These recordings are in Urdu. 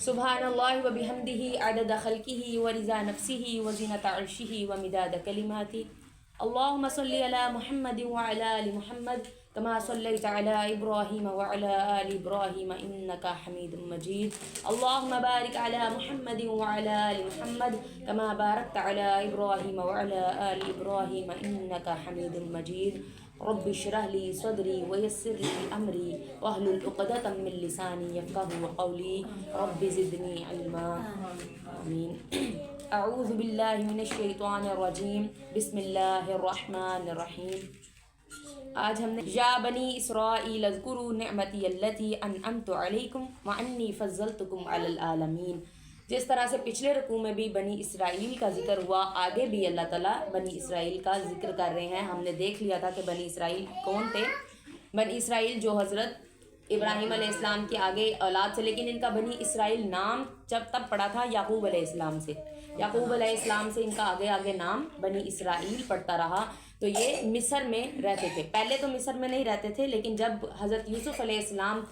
سبحانallah و بحمدہ عدد خلقہ و رضا نفسہ و زینت عرشہ و مداد کلماتہ. اللہم صلی علی محمد وعلی آل محمد کما صلیت علی ابراہیم وعلی آل ابراہیم انکا حمید مجید. اللہم بارک علی محمد وعلی آل محمد کما بارکت علی ابراہیم وعلی آل ابراہیم انکا حمید مجید. رب اشرح لی صدری ویسر لی امری واحلل عقدۃ من لسانی یفقہوا قولی. رب زدنی علما. آمین. اعوذ باللہ من الشیطان الرجیم. بسم اللہ الرحمن الرحیم. آج ہم نے یا بنی اسرائیل اذکروا نعمتی التی انعمت علیکم وانی فضلتکم علی العالمین. جس طرح سے پچھلے رکوع میں بھی بنی اسرائیل کا ذکر ہوا، آگے بھی اللہ تعالیٰ بنی اسرائیل کا ذکر کر رہے ہیں. ہم نے دیکھ لیا تھا کہ بنی اسرائیل کون تھے. بنی اسرائیل جو حضرت ابراہیم علیہ السلام کے آگے اولاد سے، لیکن ان کا بنی اسرائیل نام جب تب پڑا تھا یعقوب علیہ السلام سے. یعقوب علیہ السلام سے ان کا آگے آگے نام بنی اسرائیل پڑتا رہا. تو یہ مصر میں رہتے تھے. پہلے تو مصر میں نہیں رہتے تھے، لیکن جب حضرت یوسف علیہ السلام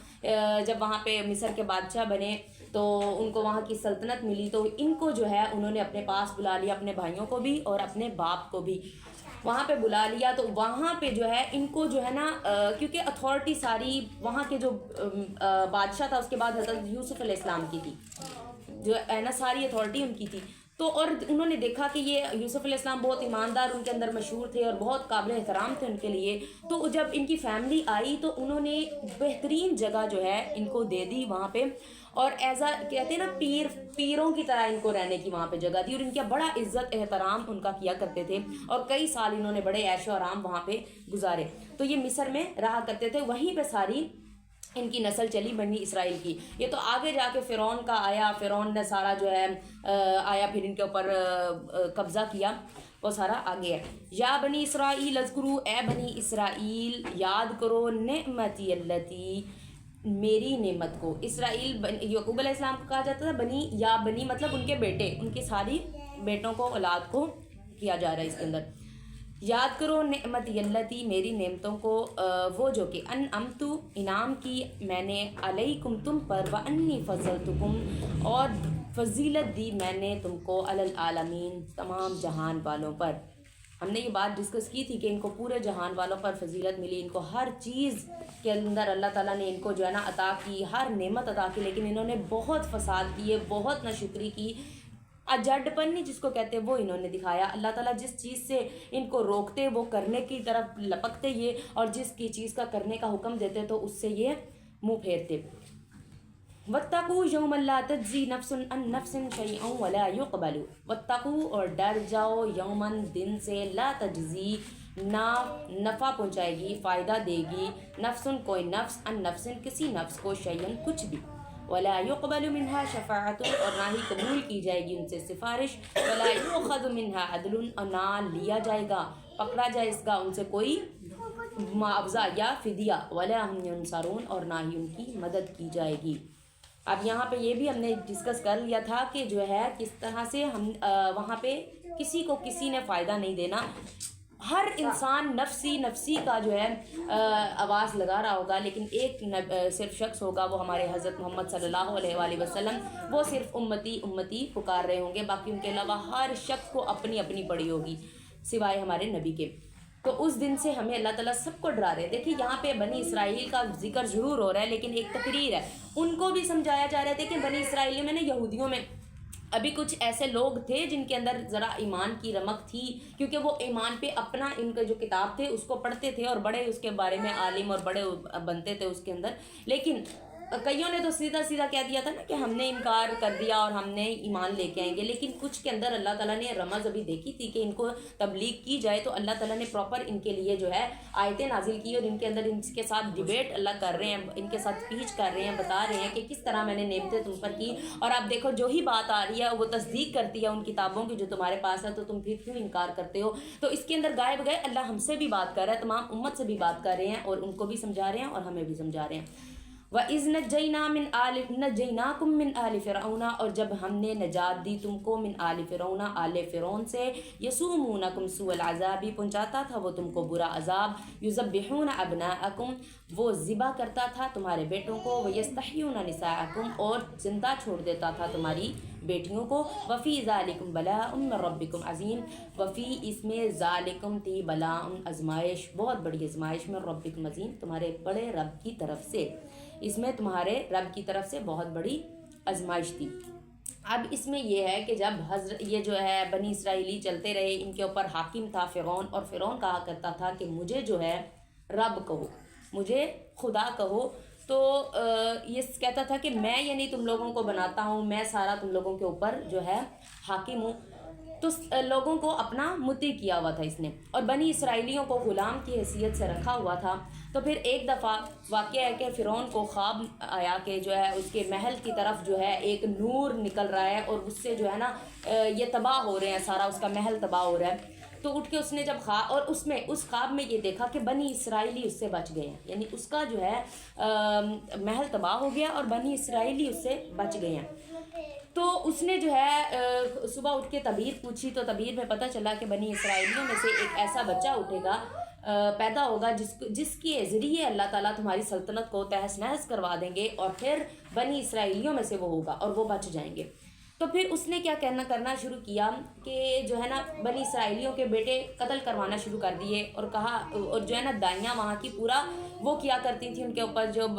جب وہاں پہ مصر کے بادشاہ بنے تو ان کو وہاں کی سلطنت ملی، تو ان کو جو ہے انہوں نے اپنے پاس بلا لیا، اپنے بھائیوں کو بھی اور اپنے باپ کو بھی وہاں پہ بلا لیا. تو وہاں پہ جو ہے ان کو جو ہے نا، کیونکہ اتھارٹی ساری وہاں کے جو بادشاہ تھا اس کے بعد حضرت یوسف علیہ السلام کی تھی، جو ہے نا ساری اتھارٹی ان کی تھی. تو اور انہوں نے دیکھا کہ یہ یوسف علیہ السلام بہت ایماندار ان کے اندر مشہور تھے اور بہت قابل احترام تھے ان کے لیے. تو جب ان کی فیملی آئی تو انہوں نے بہترین جگہ جو ہے ان کو دے دی وہاں پہ، اور ایزا کہتے ہیں نا پیروں کی طرح ان کو رہنے کی وہاں پہ جگہ دی، اور ان کا بڑا عزت احترام ان کا کیا کرتے تھے، اور کئی سال انہوں نے بڑے عیش و آرام وہاں پہ گزارے. تو یہ مصر میں رہا کرتے تھے، وہیں پہ ساری ان کی نسل چلی بنی اسرائیل کی. یہ تو آگے جا کے فرعون کا آیا، فرعون نے سارا جو ہے آیا پھر ان کے اوپر قبضہ کیا، وہ سارا آگے ہے. یا بنی اسرائیل اذکروا، اے بنی اسرائیل یاد کرو نعمتی اللتی، میری نعمت کو. اسرائیل یعقوب علیہ السلام کو کہا جاتا تھا بنی، یا بنی مطلب ان کے بیٹے، ان کی ساری بیٹوں کو اولاد کو کیا جا رہا ہے اس کے اندر. یاد کرو نعمت یلتی، میری نعمتوں کو، وہ جو کہ انعمت انعام کی میں نے علیکم تم پر، وانی فضلتکم اور فضیلت دی میں نے تم کو، علی العالمین تمام جہان والوں پر. ہم نے یہ بات ڈسکس کی تھی کہ ان کو پورے جہان والوں پر فضیلت ملی، ان کو ہر چیز کے اندر اللہ تعالیٰ نے ان کو جو ہے نا عطا کی، ہر نعمت عطا کی، لیکن انہوں نے بہت فساد کیے، بہت ناشکری کی، اجڈ پن نہیں جس کو کہتے وہ انہوں نے دکھایا. اللہ تعالیٰ جس چیز سے ان کو روکتے وہ کرنے کی طرف لپکتے یہ، اور جس کی چیز کا کرنے کا حکم دیتے تو اس سے یہ منہ پھیرتے. واتقوا یوما لا تجزی نفس عن نفس شیئا ولا یقبل. واتقوا اور ڈر جاؤ، یومن دن سے، لا تجزی نہ نفع پہنچائے گی، فائدہ دے گی، نفس کوئی نفس، عن نفس کسی نفس کو، شیئا کچھ بھی، ولا يقبل منها شفاعت اور نہ ہی قبول کی جائے گی ان سے سفارش، ولا يؤخذ منها عدل اور نہ لیا جائے گا، پکڑا جائے گا ان سے کوئی معاوضہ یا فدیہ، ولا هم ينصرون اور نہ ہی ان کی مدد کی جائے گی. اب یہاں پہ یہ بھی ہم نے ڈسکس کر لیا تھا کہ جو ہے کس طرح سے ہم وہاں پہ کسی کو کسی نے فائدہ نہیں دینا. ہر انسان نفسی کا جو ہے آواز لگا رہا ہوگا، لیکن ایک صرف شخص ہوگا، وہ ہمارے حضرت محمد صلی اللہ علیہ وآلہ وسلم، وہ صرف امتی پکار رہے ہوں گے، باقی ان کے علاوہ ہر شخص کو اپنی اپنی پڑی ہوگی سوائے ہمارے نبی کے. تو اس دن سے ہمیں اللہ تعالیٰ سب کو ڈرا رہے ہیں. دیکھیے یہاں پہ بنی اسرائیل کا ذکر ضرور ہو رہا ہے، لیکن ایک تقریر ہے. ان کو بھی سمجھایا جا رہا ہے کہ بنی اسرائیل میں یہودیوں میں ابھی کچھ ایسے لوگ تھے جن کے اندر ذرا ایمان کی رمق تھی، کیونکہ وہ ایمان پہ اپنا ان کے جو کتاب تھے اس کو پڑھتے تھے اور بڑے اس کے بارے میں عالم اور بڑے بنتے تھے اس کے اندر. لیکن کئیوں نے تو سیدھا کہہ دیا تھا نا کہ ہم نے انکار کر دیا اور ہم نے ایمان لے کے آئیں گے. لیکن کچھ کے اندر اللہ تعالیٰ نے رمز ابھی دیکھی تھی کہ ان کو تبلیغ کی جائے، تو اللہ تعالیٰ نے پراپر ان کے لیے جو ہے آیتیں نازل کی، اور ان کے اندر ان کے ساتھ ڈیبیٹ اللہ کر رہے ہیں، ان کے ساتھ پیچ کر رہے ہیں، بتا رہے ہیں کہ کس طرح میں نے نعمتیں تم پر کی، اور آپ دیکھو جو ہی بات آ رہی ہے وہ تصدیق کرتی ہے ان کتابوں کی جو تمہارے پاس ہے، تو تم پھر کیوں انکار کرتے ہو. تو اس کے اندر گائے بغیر اللہ ہم سے بھی بات کر رہا ہے، تمام امت سے بھی بات کر رہے ہیں، اور ان کو بھی سمجھا رہے ہیں اور ہمیں بھی سمجھا رہے ہیں. وَإِذْ نَجَّيْنَاكُم مِّنْ آلِ فِرْعَوْنَ، اور جب ہم نے نجات دی تم کو من آل فرعون، آل فرعون سے، یسومونکم سوء العذاب، پہنچاتا تھا وہ تم کو برا عذاب، یذبحون ابناءکم، وہ ذبح کرتا تھا تمہارے بیٹوں کو، ویستحیون نساءکم، اور زندہ چھوڑ دیتا تھا تمہاری بیٹیوں کو، وفی ذالکم بلاء من ربکم عظیم، وفی اس میں ذالکم تھی بلاء آزمائش، بہت بڑی آزمائش، من ربکم عظیم تمہارے بڑے رب کی طرف سے، اس میں تمہارے رب کی طرف سے بہت بڑی آزمائش تھی۔ اب اس میں یہ ہے کہ جب یہ جو ہے بنی اسرائیلی چلتے رہے، ان کے اوپر حاکم تھا فرعون، اور فرعون کہا کرتا تھا کہ مجھے جو ہے رب کہو، مجھے خدا کہو، تو یہ کہتا تھا کہ میں یعنی تم لوگوں کو بناتا ہوں، میں سارا تم لوگوں کے اوپر جو ہے حاکم ہوں، تو لوگوں کو اپنا مطیع کیا ہوا تھا اس نے، اور بنی اسرائیلیوں کو غلام کی حیثیت سے رکھا ہوا تھا۔ تو پھر ایک دفعہ واقعہ ہے کہ فرعون کو خواب آیا کہ جو ہے اس کے محل کی طرف جو ہے ایک نور نکل رہا ہے، اور اس سے جو ہے نا یہ تباہ ہو رہے ہیں، سارا اس کا محل تباہ ہو رہا ہے۔ تو اٹھ کے اس نے جب اور اس خواب میں یہ دیکھا کہ بنی اسرائیلی اس سے بچ گئے ہیں، یعنی اس کا جو ہے محل تباہ ہو گیا اور بنی اسرائیلی اس سے بچ گئے ہیں۔ تو اس نے جو ہے صبح اٹھ کے تعبیر پوچھی، تو تعبیر میں پتہ چلا کہ بنی اسرائیلیوں میں سے ایک ایسا بچہ اٹھے گا، پیدا ہوگا جس کے ذریعے اللہ تعالیٰ تمہاری سلطنت کو تہس نہس کروا دیں گے، اور پھر بنی اسرائیلیوں میں سے وہ ہوگا اور وہ بچ جائیں گے۔ تو پھر اس نے کیا کرنا شروع کیا کہ جو ہے نا بنی اسرائیلیوں کے بیٹے قتل کروانا شروع کر دیے، اور کہا، اور جو ہے نا دائیاں وہاں کی پورا وہ کیا کرتی تھیں ان کے اوپر، جب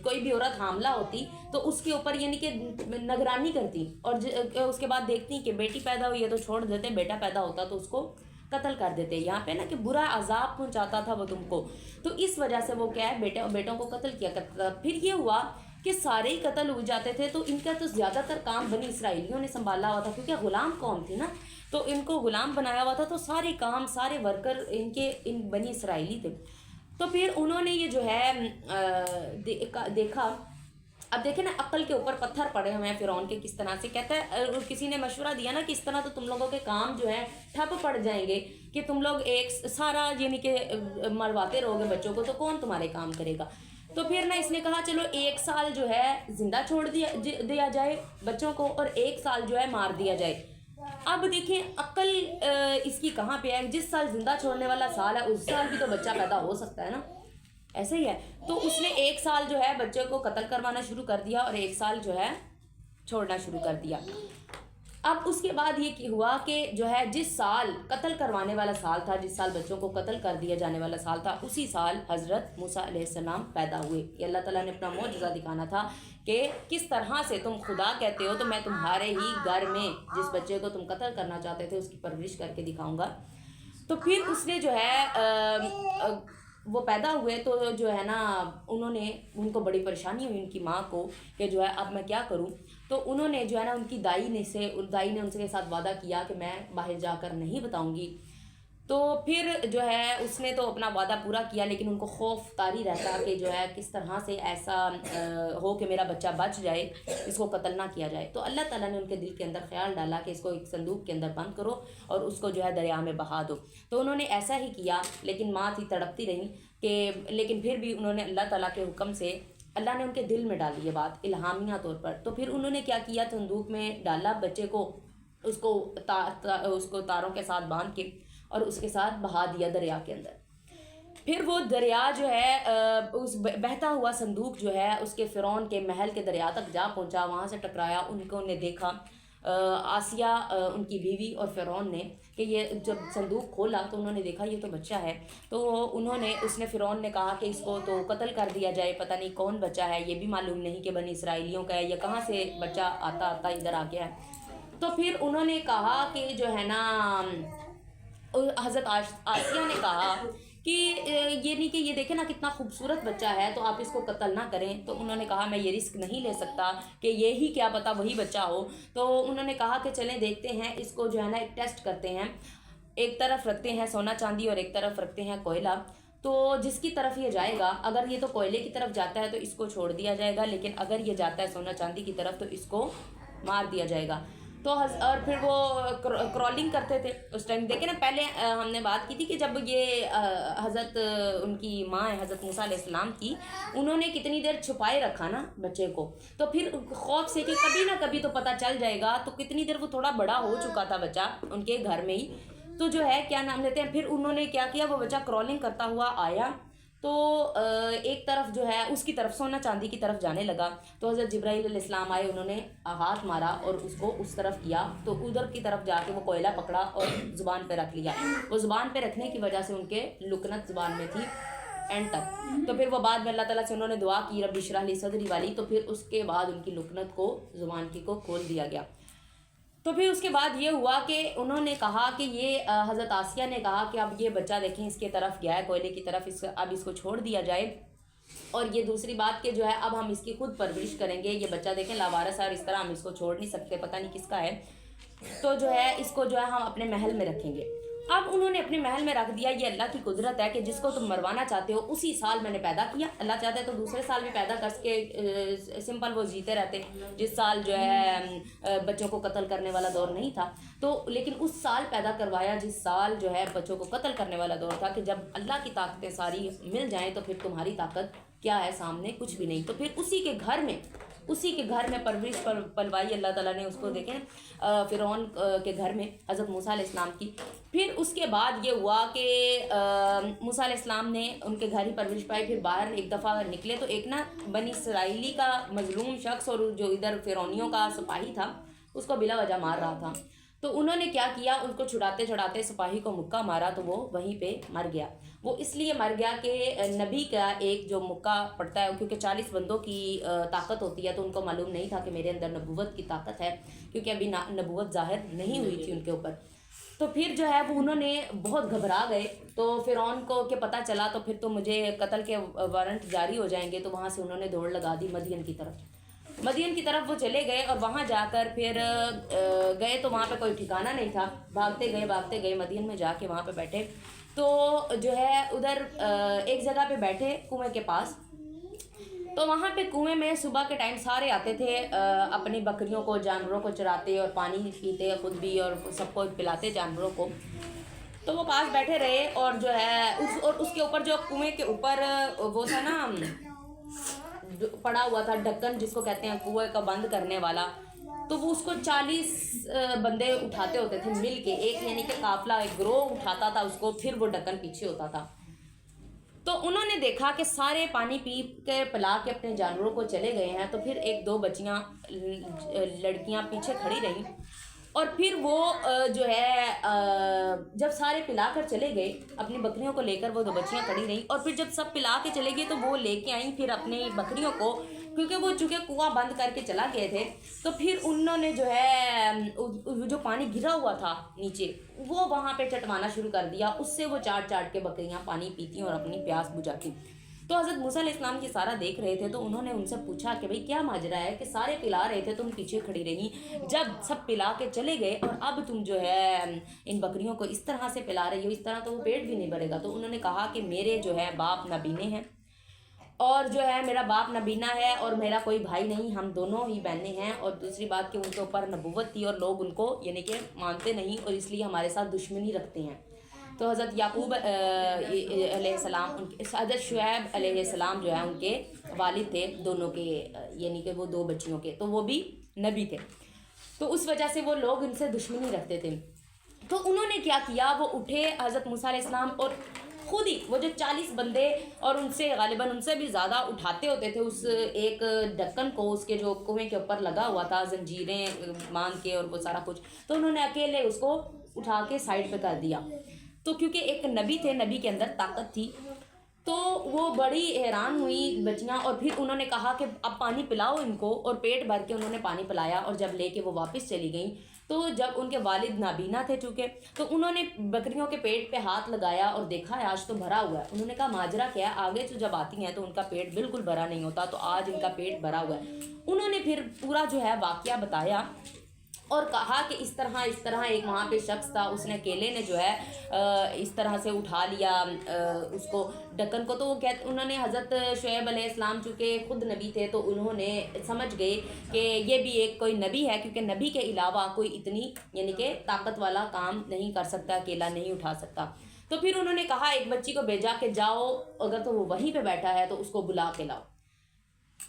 کوئی بھی عورت حاملہ ہوتی تو اس کے اوپر یعنی کہ نگرانی کرتی، اور اس کے بعد دیکھتی کہ بیٹی پیدا ہوئی ہے تو چھوڑ دیتے، بیٹا پیدا ہوتا تو اس کو قتل کر دیتے، یہاں پہ نا کہ برا عذاب پہنچاتا تھا وہ تم کو، تو اس وجہ سے وہ کیا ہے بیٹوں کو قتل کیا کرتا تھا۔ پھر یہ ہوا کہ سارے ہی قتل ہو جاتے تھے، تو ان کا تو زیادہ تر کام بنی اسرائیلیوں نے سنبھالا ہوا تھا، کیونکہ غلام قوم تھی نا، تو ان کو غلام بنایا ہوا تھا، تو سارے کام، سارے ورکر ان بنی اسرائیلی تھے۔ تو پھر انہوں نے یہ جو ہے دیکھا، اب دیکھیں نا عقل کے اوپر پتھر پڑے ہوئے ہیں فرعون کے، کس طرح سے کہتا ہے، کسی نے مشورہ دیا نا کہ اس طرح تو تم لوگوں کے کام جو ہے ٹھپ پڑ جائیں گے، کہ تم لوگ ایک سارا یعنی کہ مرواتے رہو گے بچوں کو، تو کون تمہارے کام کرے گا۔ تو پھر نا اس نے کہا چلو 1 سال جو ہے زندہ چھوڑ دیا جائے بچوں کو، اور 1 سال جو ہے مار دیا جائے۔ اب دیکھیں عقل اس کی کہاں پہ ہے، جس سال زندہ چھوڑنے والا سال ہے اس سال بھی تو بچہ پیدا ہو سکتا ہے نا، ایسے ہی ہے۔ تو اس نے 1 سال جو ہے بچے کو قتل کروانا شروع کر دیا، اور 1 سال جو ہے چھوڑنا شروع کر دیا۔ اب اس کے بعد یہ ہوا کہ جو ہے جس سال قتل کروانے والا سال تھا، جس سال بچوں کو قتل کر دیا جانے والا سال تھا، اسی سال حضرت موسیٰ علیہ السلام پیدا ہوئے۔ یہ اللہ تعالیٰ نے اپنا معجزہ دکھانا تھا کہ کس طرح سے تم خدا کہتے ہو تو میں تمہارے ہی گھر میں جس بچے کو تم قتل کرنا چاہتے تھے اس کی پرورش کر کے دکھاؤں گا۔ تو پھر اس نے جو ہے وہ پیدا ہوئے، تو جو ہے نا ان کو بڑی پریشانی ہوئی ان کی ماں کو کہ جو ہے اب میں کیا کروں۔ تو انہوں نے جو ہے نا ان کی دائی نے ان کے ساتھ وعدہ کیا کہ میں باہر جا کر نہیں بتاؤں گی۔ تو پھر جو ہے اس نے تو اپنا وعدہ پورا کیا، لیکن ان کو خوف طاری رہتا کہ جو ہے کس طرح سے ایسا ہو کہ میرا بچہ بچ جائے، اس کو قتل نہ کیا جائے۔ تو اللہ تعالیٰ نے ان کے دل کے اندر خیال ڈالا کہ اس کو ایک صندوق کے اندر بند کرو اور اس کو جو ہے دریا میں بہا دو۔ تو انہوں نے ایسا ہی کیا، لیکن ماں تھی تڑپتی رہی لیکن پھر بھی انہوں نے اللہ تعالیٰ کے حکم سے، اللہ نے ان کے دل میں ڈالی یہ بات الہامیہ طور پر۔ تو پھر انہوں نے کیا کیا، صندوق میں ڈالا بچے کو، اس کو تاروں کے ساتھ باندھ کے اور اس کے ساتھ بہا دیا دریا کے اندر۔ پھر وہ دریا جو ہے اس بہتا ہوا صندوق جو ہے اس کے فرعون کے محل کے دریا تک جا پہنچا، وہاں سے ٹکرایا، ان کو نے دیکھا آسیہ ان کی بیوی اور فرعون نے کہ یہ جب صندوق کھولا تو انہوں نے دیکھا یہ تو بچہ ہے۔ تو اس نے فرعون نے کہا کہ اس کو تو قتل کر دیا جائے، پتہ نہیں کون بچہ ہے، یہ بھی معلوم نہیں کہ بنی اسرائیلیوں کا ہے یا کہاں سے بچہ آتا ادھر آ گیا ہے۔ تو پھر انہوں نے کہا کہ جو ہے نا حضرت آسیہ نے کہا کہ یہ نہیں کہ یہ دیکھیں نا کتنا خوبصورت بچہ ہے تو آپ اس کو قتل نہ کریں۔ تو انہوں نے کہا میں یہ رسک نہیں لے سکتا کہ یہی کیا پتہ وہی بچہ ہو۔ تو انہوں نے کہا کہ چلیں دیکھتے ہیں، اس کو جو ہے نا ایک ٹیسٹ کرتے ہیں، ایک طرف رکھتے ہیں سونا چاندی اور ایک طرف رکھتے ہیں کوئلہ، تو جس کی طرف یہ جائے گا، اگر یہ تو کوئلے کی طرف جاتا ہے تو اس کو چھوڑ دیا جائے گا، لیکن اگر یہ جاتا ہے سونا چاندی کی طرف تو اس کو مار دیا جائے گا۔ تو اور پھر وہ کرالنگ کرتے تھے اس ٹائم. دیکھیں نا پہلے ہم نے بات کی تھی کہ جب یہ حضرت ان کی ماں حضرت موسیٰ علیہ السلام کی، انہوں نے کتنی دیر چھپائے رکھا نا بچے کو، تو پھر خوف سے کہ کبھی نہ کبھی تو پتہ چل جائے گا، تو کتنی دیر وہ تھوڑا بڑا ہو چکا تھا بچہ ان کے گھر میں ہی. تو جو ہے کیا نام لیتے ہیں، پھر انہوں نے کیا کیا، وہ بچہ کرالنگ کرتا ہوا آیا تو ایک طرف جو ہے اس کی طرف سونا چاندی کی طرف جانے لگا. تو حضرت جبرائیل علیہ السلام آئے، انہوں نے ہاتھ مارا اور اس کو اس طرف کیا، تو ادھر کی طرف جا کے وہ کوئلہ پکڑا اور زبان پہ رکھ لیا. وہ زبان پہ رکھنے کی وجہ سے ان کے لکنت زبان میں تھی اینڈ تک. تو پھر وہ بعد میں اللہ تعالیٰ سے انہوں نے دعا کی رب اشرح لی صدری والی، تو پھر اس کے بعد ان کی لکنت کو زبان کی کو کھول دیا گیا. تو پھر اس کے بعد یہ ہوا کہ انہوں نے کہا کہ یہ حضرت آسیہ نے کہا کہ اب یہ بچہ دیکھیں اس کے طرف گیا ہے کوئلے کی طرف، اب اس کو چھوڑ دیا جائے. اور یہ دوسری بات کہ جو ہے اب ہم اس کی خود پرورش کریں گے، یہ بچہ دیکھیں لاوارث ہے اور اس طرح ہم اس کو چھوڑ نہیں سکتے، پتہ نہیں کس کا ہے، تو جو ہے اس کو جو ہے ہم اپنے محل میں رکھیں گے. اب انہوں نے اپنے محل میں رکھ دیا. یہ اللہ کی قدرت ہے کہ جس کو تم مروانا چاہتے ہو اسی سال میں نے پیدا کیا. اللہ چاہتا ہے تو دوسرے سال بھی پیدا کر کے سمپل وہ جیتے رہتے، جس سال جو ہے بچوں کو قتل کرنے والا دور نہیں تھا، تو لیکن اس سال پیدا کروایا جس سال جو ہے بچوں کو قتل کرنے والا دور تھا، کہ جب اللہ کی طاقتیں ساری مل جائیں تو پھر تمہاری طاقت کیا ہے سامنے، کچھ بھی نہیں. تو پھر اسی کے گھر میں پرورش پلوائی اللہ تعالیٰ نے اس کو. دیکھیں فرعون کے گھر میں حضرت موسیٰ علیہ السلام کی. پھر اس کے بعد یہ ہوا کہ موسیٰ علیہ السلام نے ان کے گھر ہی پرورش پائی. پھر باہر ایک دفعہ نکلے تو ایک نا بنی اسرائیلی کا مظلوم شخص اور جو ادھر فرعونیوں کا سپاہی تھا اس کو بلا وجہ مار رہا تھا. تو انہوں نے کیا کیا، ان کو چھڑاتے سپاہی کو مکہ مارا تو وہ وہیں پہ مر گیا. وہ اس لیے مر گیا کہ نبی کا ایک جو مکہ پڑتا ہے، کیونکہ 40 بندوں کی طاقت ہوتی ہے، تو ان کو معلوم نہیں تھا کہ میرے اندر نبوت کی طاقت ہے، کیونکہ ابھی نبوت ظاہر نہیں ہوئی تھی ان کے اوپر. تو پھر جو ہے وہ انہوں نے بہت گھبرا گئے. تو فرعون کو کہ پتہ چلا تو پھر تو مجھے قتل کے وارنٹ جاری ہو جائیں گے، تو وہاں سے انہوں نے دوڑ لگا دی مدین کی طرف وہ چلے گئے. اور وہاں جا کر پھر گئے تو وہاں پہ کوئی ٹھکانہ نہیں تھا. بھاگتے گئے مدین میں جا کے وہاں پہ بیٹھے. تو جو ہے ادھر ایک جگہ پہ بیٹھے کنویں کے پاس. تو وہاں پہ کنویں میں صبح کے ٹائم سارے آتے تھے اپنی بکریوں کو، جانوروں کو چراتے اور پانی پیتے خود بھی اور سب کو پلاتے جانوروں کو. تو وہ پاس بیٹھے رہے اور جو ہے اس کے اوپر جو کنویں کے اوپر وہ تھا نا پڑا ہوا تھا ڈھکن، جس کو کہتے ہیں کنویں کا بند کرنے والا. تو وہ اس کو 40 بندے اٹھاتے ہوتے تھے مل کے، ایک یعنی کہ قافلہ ایک گروہ اٹھاتا تھا اس کو، پھر وہ ڈھکن پیچھے ہوتا تھا. تو انہوں نے دیکھا کہ سارے پانی پی کے پلا کے اپنے جانوروں کو چلے گئے ہیں. تو پھر ایک دو بچیاں لڑکیاں پیچھے کھڑی رہیں. اور پھر وہ جو ہے جب سارے پلا کر چلے گئے اپنی بکریوں کو لے کر، وہ دو بچیاں کھڑی رہیں. اور پھر جب سب پلا کے چلے گئے تو وہ لے کے آئیں پھر اپنی بکریوں کو، کیونکہ وہ چونکہ کنواں بند کر کے چلا گئے تھے. تو پھر انہوں نے جو ہے جو پانی گرا ہوا تھا نیچے وہ وہاں پہ چٹوانا شروع کر دیا. اس سے وہ چاٹ کے بکریاں پانی پیتی اور اپنی پیاس بجھاتی. تو حضرت موسیٰ علیہ السلام کی سارا دیکھ رہے تھے. تو انہوں نے ان سے پوچھا کہ بھئی کیا ماجرا ہے کہ سارے پلا رہے تھے تم پیچھے کھڑی رہی، جب سب پلا کے چلے گئے اور اب تم جو ہے ان بکریوں کو اس طرح سے پلا رہی ہو، اس طرح تو وہ پیٹ بھی نہیں بھرے گا. تو انہوں نے کہا کہ میرے جو ہے باپ نابینے ہیں اور جو ہے میرا باپ نابینا ہے اور میرا کوئی بھائی نہیں، ہم دونوں ہی بہنیں ہیں. اور دوسری بات کہ ان کے اوپر نبوت تھی اور لوگ ان کو یعنی کہ مانتے نہیں اور اس لیے ہمارے ساتھ دشمنی رکھتے ہیں. تو حضرت یعقوب علیہ السلام، حضرت شعیب علیہ السلام جو ہے ان کے والد تھے دونوں کے، یعنی کہ وہ دو بچیوں کے، تو وہ بھی نبی تھے. تو اس وجہ سے وہ لوگ ان سے دشمنی رکھتے تھے. تو انہوں نے کیا کیا، وہ اٹھے حضرت موسیٰ علیہ السلام اور خود ہی وہ جو 40 بندے اور ان سے غالباً ان سے بھی زیادہ اٹھاتے ہوتے تھے اس ایک ڈھکن کو، اس کے جو کنویں کے اوپر لگا ہوا تھا زنجیریں باندھ کے اور وہ سارا کچھ. تو انہوں نے اکیلے اس کو اٹھا کے سائڈ پہ کر دیا. تو کیونکہ ایک نبی تھے، نبی کے اندر طاقت تھی، تو وہ بڑی حیران ہوئی بچیاں. اور پھر انہوں نے کہا کہ اب پانی پلاؤ ان کو، اور پیٹ بھر کے انہوں نے پانی پلایا. اور جب لے کے وہ واپس چلی گئیں تو جب ان کے والد نابینا تھے چونکہ، تو انہوں نے بکریوں کے پیٹ پہ ہاتھ لگایا اور دیکھا ہے آج تو بھرا ہوا ہے. انہوں نے کہا ماجرا کیا ہے، آگے تو جب آتی ہیں تو ان کا پیٹ بالکل بھرا نہیں ہوتا، تو آج ان کا پیٹ بھرا ہوا ہے. انہوں نے پھر پورا جو ہے واقعہ بتایا اور کہا کہ اس طرح ایک وہاں پہ شخص تھا، اس نے اکیلے نے جو ہے اس طرح سے اٹھا لیا اس کو ڈھکن کو، تو وہ انہوں نے حضرت شعیب علیہ السلام چونکہ خود نبی تھے تو انہوں نے سمجھ گئے کہ یہ بھی ایک کوئی نبی ہے، کیونکہ نبی کے علاوہ کوئی اتنی یعنی کہ طاقت والا کام نہیں کر سکتا، اکیلا نہیں اٹھا سکتا۔ تو پھر انہوں نے کہا ایک بچی کو بھیجا کہ جاؤ، اگر تو وہ وہیں پہ بیٹھا ہے تو اس کو بلا کے لاؤ۔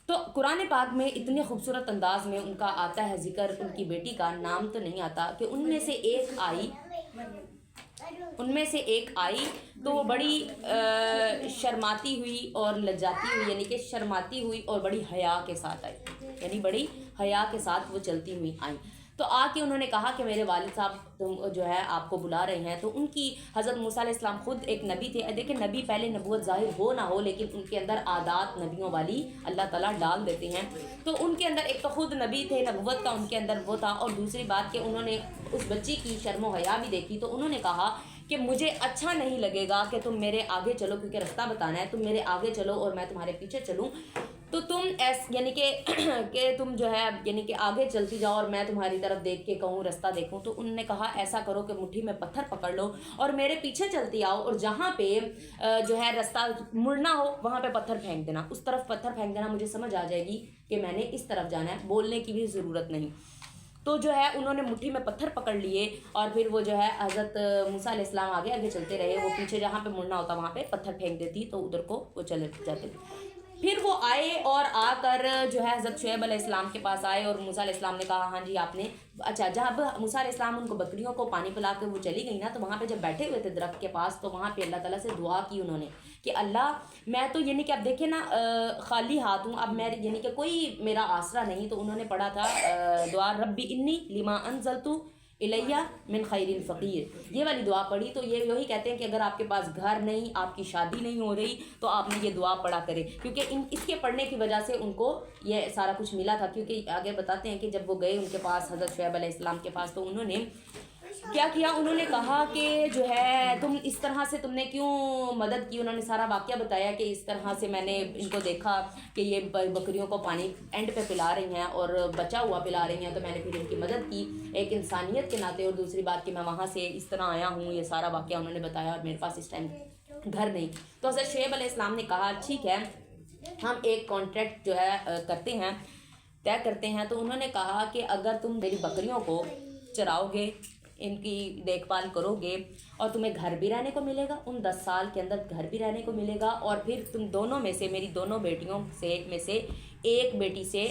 تو قرآن پاک میں اتنے خوبصورت انداز میں ان کا آتا ہے ذکر، ان کی بیٹی کا نام تو نہیں آتا، کہ ان میں سے ایک آئی تو وہ بڑی شرماتی ہوئی اور لجاتی ہوئی، یعنی کہ شرماتی ہوئی اور بڑی حیا کے ساتھ آئی، یعنی بڑی حیا کے ساتھ وہ چلتی ہوئی آئیں۔ تو آ کے انہوں نے کہا کہ میرے والد صاحب جو ہے آپ کو بلا رہے ہیں۔ تو ان کی حضرت موسیٰ علیہ السلام خود ایک نبی تھے، دیکھیں نبی پہلے نبوت ظاہر ہو نہ ہو لیکن ان کے اندر عادات نبیوں والی اللہ تعالیٰ ڈال دیتے ہیں۔ تو ان کے اندر ایک تو خود نبی تھے، نبوت کا ان کے اندر وہ تھا، اور دوسری بات کہ انہوں نے اس بچی کی شرم و حیا بھی دیکھی، تو انہوں نے کہا کہ مجھے اچھا نہیں لگے گا کہ تم میرے آگے چلو، کیونکہ رستہ بتانا ہے، تم میرے آگے چلو اور میں تمہارے پیچھے چلوں، تو تم یعنی کہ تم جو ہے یعنی کہ آگے چلتی جاؤ اور میں تمہاری طرف دیکھ کے کہوں رستہ دیکھوں۔ تو انہوں نے کہا ایسا کرو کہ مٹھی میں پتھر پکڑ لو اور میرے پیچھے چلتی آؤ، اور جہاں پہ جو ہے رستہ مڑنا ہو وہاں پہ پتھر پھینک دینا، اس طرف پتھر پھینک دینا، مجھے سمجھ آ جائے گی کہ میں نے اس طرف جانا ہے، بولنے کی بھی ضرورت نہیں۔ تو جو ہے انہوں نے مٹھی میں پتھر پکڑ لیے اور پھر وہ جو ہے حضرت موسیٰ علیہ السلام آگے آگے چلتے رہے، وہ پیچھے جہاں پہ مڑنا ہوتا وہاں پہ پتھر پھینک دیتی تو ادھر کو وہ چلے جاتے۔ پھر وہ آئے اور آ کر جو ہے حضرت شعیب علیہ السلام کے پاس آئے، اور موسیٰ علیہ السلام نے کہا ہاں جی آپ نے اچھا، جب موسیٰ علیہ السلام ان کو بکریوں کو پانی پلا کے وہ چلی گئی نا، تو وہاں پہ جب بیٹھے ہوئے تھے درخت کے پاس، تو وہاں پہ اللہ تعالیٰ سے دعا کی انہوں نے کہ اللہ میں تو یعنی کہ اب دیکھیں نا خالی ہاتھ ہوں، اب میں یعنی کہ کوئی میرا آسرا نہیں، تو انہوں نے پڑھا تھا دعا ربی انی لما انزلت الیہ من خیر فقیر، یہ والی دعا پڑھی۔ تو یہ یہی کہتے ہیں کہ اگر آپ کے پاس گھر نہیں، آپ کی شادی نہیں ہو رہی، تو آپ نے یہ دعا پڑھا کرے، کیونکہ اس کے پڑھنے کی وجہ سے ان کو یہ سارا کچھ ملا تھا۔ کیونکہ آگے بتاتے ہیں کہ جب وہ گئے ان کے پاس حضرت شعیب علیہ السلام کے پاس، تو انہوں نے کیا کیا، انہوں نے کہا کہ جو ہے تم اس طرح سے تم نے کیوں مدد کی، انہوں نے سارا واقعہ بتایا کہ اس طرح سے میں نے ان کو دیکھا کہ یہ بکریوں کو پانی اینڈ پہ پلا رہی ہیں اور بچا ہوا پلا رہی ہیں، تو میں نے پھر ان کی مدد کی ایک انسانیت کے ناطے، اور دوسری بات کہ میں وہاں سے اس طرح آیا ہوں، یہ سارا واقعہ انہوں نے بتایا، اور میرے پاس اس ٹائم گھر نہیں۔ تو حضرت شعیب علیہ السلام نے کہا ٹھیک ہے ہم ایک کانٹریکٹ جو ہے طے کرتے ہیں۔ تو انہوں نے کہا کہ اگر تم میری بکریوں کو چراؤ گے، ان کی دیکھ بھال کرو گے، اور تمہیں گھر بھی رہنے کو ملے گا، ان 10 سال کے اندر گھر بھی رہنے کو ملے گا، اور پھر تم دونوں میں سے میری دونوں بیٹیوں میں سے ایک بیٹی سے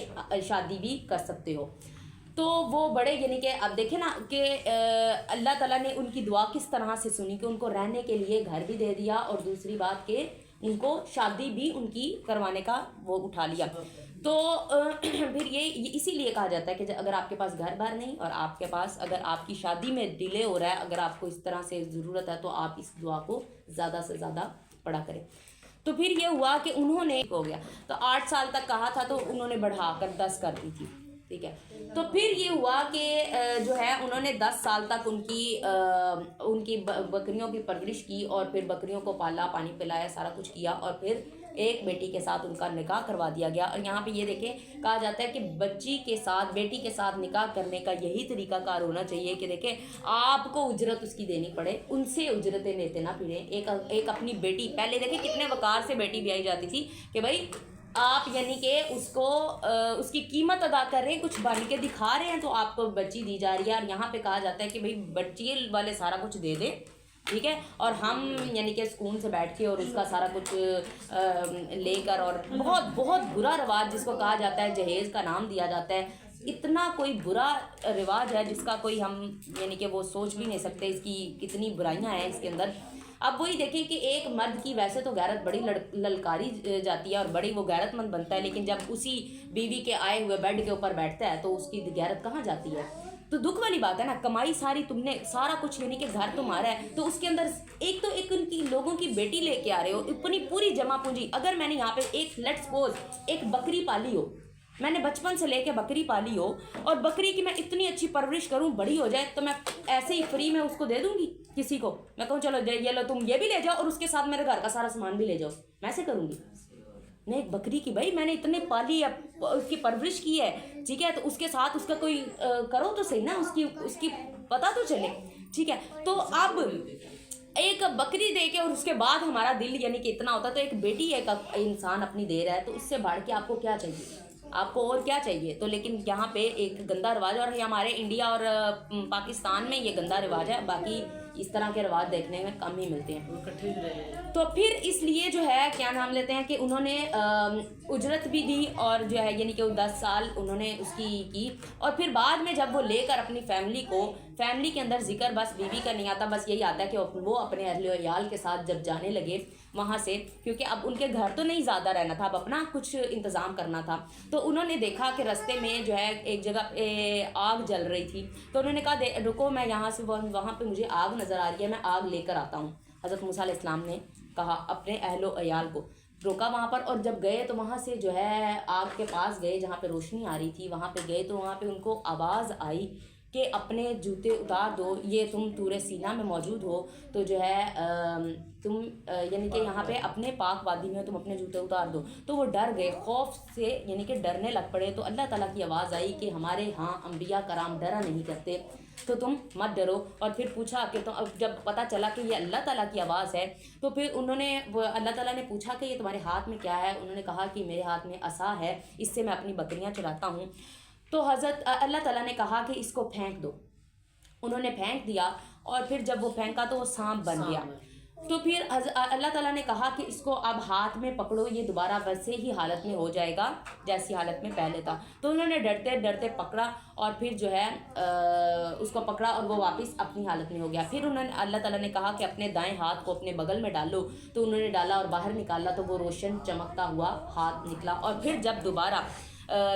شادی بھی کر سکتے ہو۔ تو وہ بڑے یعنی کہ اب دیکھیں نا کہ اللہ تعالیٰ نے ان کی دعا کس طرح سے سنی کہ ان کو رہنے کے لیے گھر بھی دے دیا، اور دوسری بات کہ ان کو شادی بھی ان کی کروانے کا وہ اٹھا لیا۔ تو پھر یہ اسی لیے کہا جاتا ہے کہ اگر آپ کے پاس گھر بار نہیں، اور آپ کے پاس اگر آپ کی شادی میں ڈیلے ہو رہا ہے، اگر آپ کو اس طرح سے ضرورت ہے، تو آپ اس دعا کو زیادہ سے زیادہ پڑھا کریں۔ تو پھر یہ ہوا کہ انہوں نے ہو گیا تو 8 سال تک کہا تھا، تو انہوں نے بڑھا کر 10 کر دی تھی، ٹھیک ہے۔ تو پھر یہ ہوا کہ جو ہے انہوں نے 10 سال تک ان کی بکریوں کی پرورش کی، اور پھر بکریوں کو پالا، پانی پلایا، سارا کچھ کیا، اور پھر ایک بیٹی کے ساتھ ان کا نکاح کروا دیا گیا۔ اور یہاں پہ یہ دیکھیں کہا جاتا ہے کہ بیٹی کے ساتھ نکاح کرنے کا یہی طریقہ کار ہونا چاہیے کہ دیکھیں آپ کو اجرت اس کی دینی پڑے، ان سے اجرتیں لیتے نہ پھریں۔ ایک اپنی بیٹی، پہلے دیکھیں کتنے وقار سے بیٹی بیائی جاتی تھی کہ بھائی آپ یعنی کہ اس کی قیمت ادا کر رہے ہیں، کچھ بن کے دکھا رہے ہیں، تو آپ کو بچی دی جا رہی ہے۔ اور یہاں پہ کہا جاتا ہے کہ بھائی بچی والے سارا کچھ دے دیں، ٹھیک ہے، اور ہم یعنی کہ سکون سے بیٹھ کے اور اس کا سارا کچھ لے کر، اور بہت بہت برا رواج جس کو کہا جاتا ہے جہیز کا نام دیا جاتا ہے، اتنا کوئی برا رواج ہے جس کا کوئی ہم یعنی کہ وہ سوچ بھی نہیں سکتے، اس کی کتنی برائیاں ہیں اس کے اندر۔ اب وہی دیکھیں کہ ایک مرد کی ویسے تو غیرت بڑی للکاری جاتی ہے اور بڑی وہ غیرت مند بنتا ہے، لیکن جب اسی بیوی کے آئے ہوئے بیڈ کے اوپر بیٹھتا ہے تو اس کی غیرت کہاں جاتی ہے؟ تو دکھ والی بات ہے نا، کمائی ساری تم نے، سارا کچھ یعنی کہ گھر تمہارا ہے، تو اس کے اندر ایک ان کی لوگوں کی بیٹی لے کے آ رہے ہو، اپنی پوری جمع پونجی۔ اگر میں نے یہاں پہ لیٹس سپوز ایک بکری پالی ہو، میں نے بچپن سے لے کے بکری پالی ہو، اور بکری کی میں اتنی اچھی پرورش کروں، بڑی ہو جائے، تو میں ایسے ہی فری میں اس کو دے دوں گی کسی کو؟ میں کہوں چلو یہ لو تم یہ بھی لے جاؤ، اور اس کے ساتھ میرے گھر کا سارا سامان بھی لے جاؤ، میں ایسے کروں گی؟ نے ایک بکری کی، بھائی میں نے اتنے پالی اس کی پرورش کی ہے، ٹھیک ہے، تو اس کے ساتھ اس کا کوئی کرو تو صحیح نا، اس کی پتہ تو چلے، ٹھیک ہے. تو اب ایک بکری دے کے اور اس کے بعد ہمارا دل یعنی کہ اتنا ہوتا ہے، تو ایک بیٹی ایک انسان اپنی دے رہا ہے، تو اس سے بڑھ کے آپ کو کیا چاہیے، آپ کو اور کیا چاہیے. تو لیکن یہاں پہ ایک گندا رواج ہے، اور ہمارے انڈیا اور پاکستان میں یہ گندا رواج ہے، باقی اس طرح کے رواج دیکھنے میں کم ہی ملتے ہیں. تو پھر اس لیے جو ہے کیا نام لیتے ہیں کہ انہوں نے اجرت بھی دی، اور جو ہے یعنی کہ 10 سال انہوں نے اس کی، اور پھر بعد میں جب وہ لے کر اپنی فیملی کے اندر ذکر بس بیوی کا نہیں آتا، بس یہی آتا ہے کہ وہ اپنے اہل و عیال کے ساتھ جب جانے لگے وہاں سے، کیونکہ اب ان کے گھر تو نہیں زیادہ رہنا تھا، اب اپنا کچھ انتظام کرنا تھا. تو انہوں نے دیکھا کہ رستے میں جو ہے ایک جگہ آگ جل رہی تھی، تو انہوں نے کہا رکو میں یہاں سے، وہاں پہ مجھے آگ نظر آ رہی ہے، میں آگ لے کر آتا ہوں. حضرت موسیٰ علیہ السلام نے کہا اپنے اہل و عیال کو، روکا وہاں پر، اور جب گئے تو وہاں سے جو ہے آگ کے پاس گئے جہاں پہ روشنی آ رہی تھی، وہاں پہ گئے تو وہاں پہ ان کو آواز آئی کہ اپنے جوتے اتار دو، یہ تم طور سینا میں موجود ہو تو جو ہے تم یعنی کہ یہاں پہ اپنے پاک وادی میں تم اپنے جوتے اتار دو. تو وہ ڈر گئے، خوف سے یعنی کہ ڈرنے لگ پڑے. تو اللہ تعالیٰ کی آواز آئی کہ ہمارے ہاں انبیاء کرام ڈرا نہیں کرتے، تو تم مت ڈرو. اور پھر پوچھا کہ جب پتہ چلا کہ یہ اللہ تعالیٰ کی آواز ہے، تو پھر انہوں نے اللہ تعالیٰ نے پوچھا کہ یہ تمہارے ہاتھ میں کیا ہے؟ انہوں نے کہا کہ میرے ہاتھ میں عصا ہے، اس سے میں اپنی بکریاں چلاتا ہوں. تو حضرت اللہ تعالیٰ نے کہا کہ اس کو پھینک دو. انہوں نے پھینک دیا، اور پھر جب وہ پھینکا تو وہ سانپ بن گیا. تو پھر اللہ تعالیٰ نے کہا کہ اس کو اب ہاتھ میں پکڑو، یہ دوبارہ ویسے ہی حالت میں ہو جائے گا جیسی حالت میں پہلے تھا. تو انہوں نے ڈرتے ڈرتے پکڑا، اور پھر جو ہے اس کو پکڑا، اور وہ واپس اپنی حالت میں ہو گیا. پھر انہوں نے اللہ تعالیٰ نے کہا کہ اپنے دائیں ہاتھ کو اپنے بغل میں ڈالو. تو انہوں نے ڈالا اور باہر نکالا، تو وہ روشن چمکتا ہوا ہاتھ نکلا. اور پھر جب دوبارہ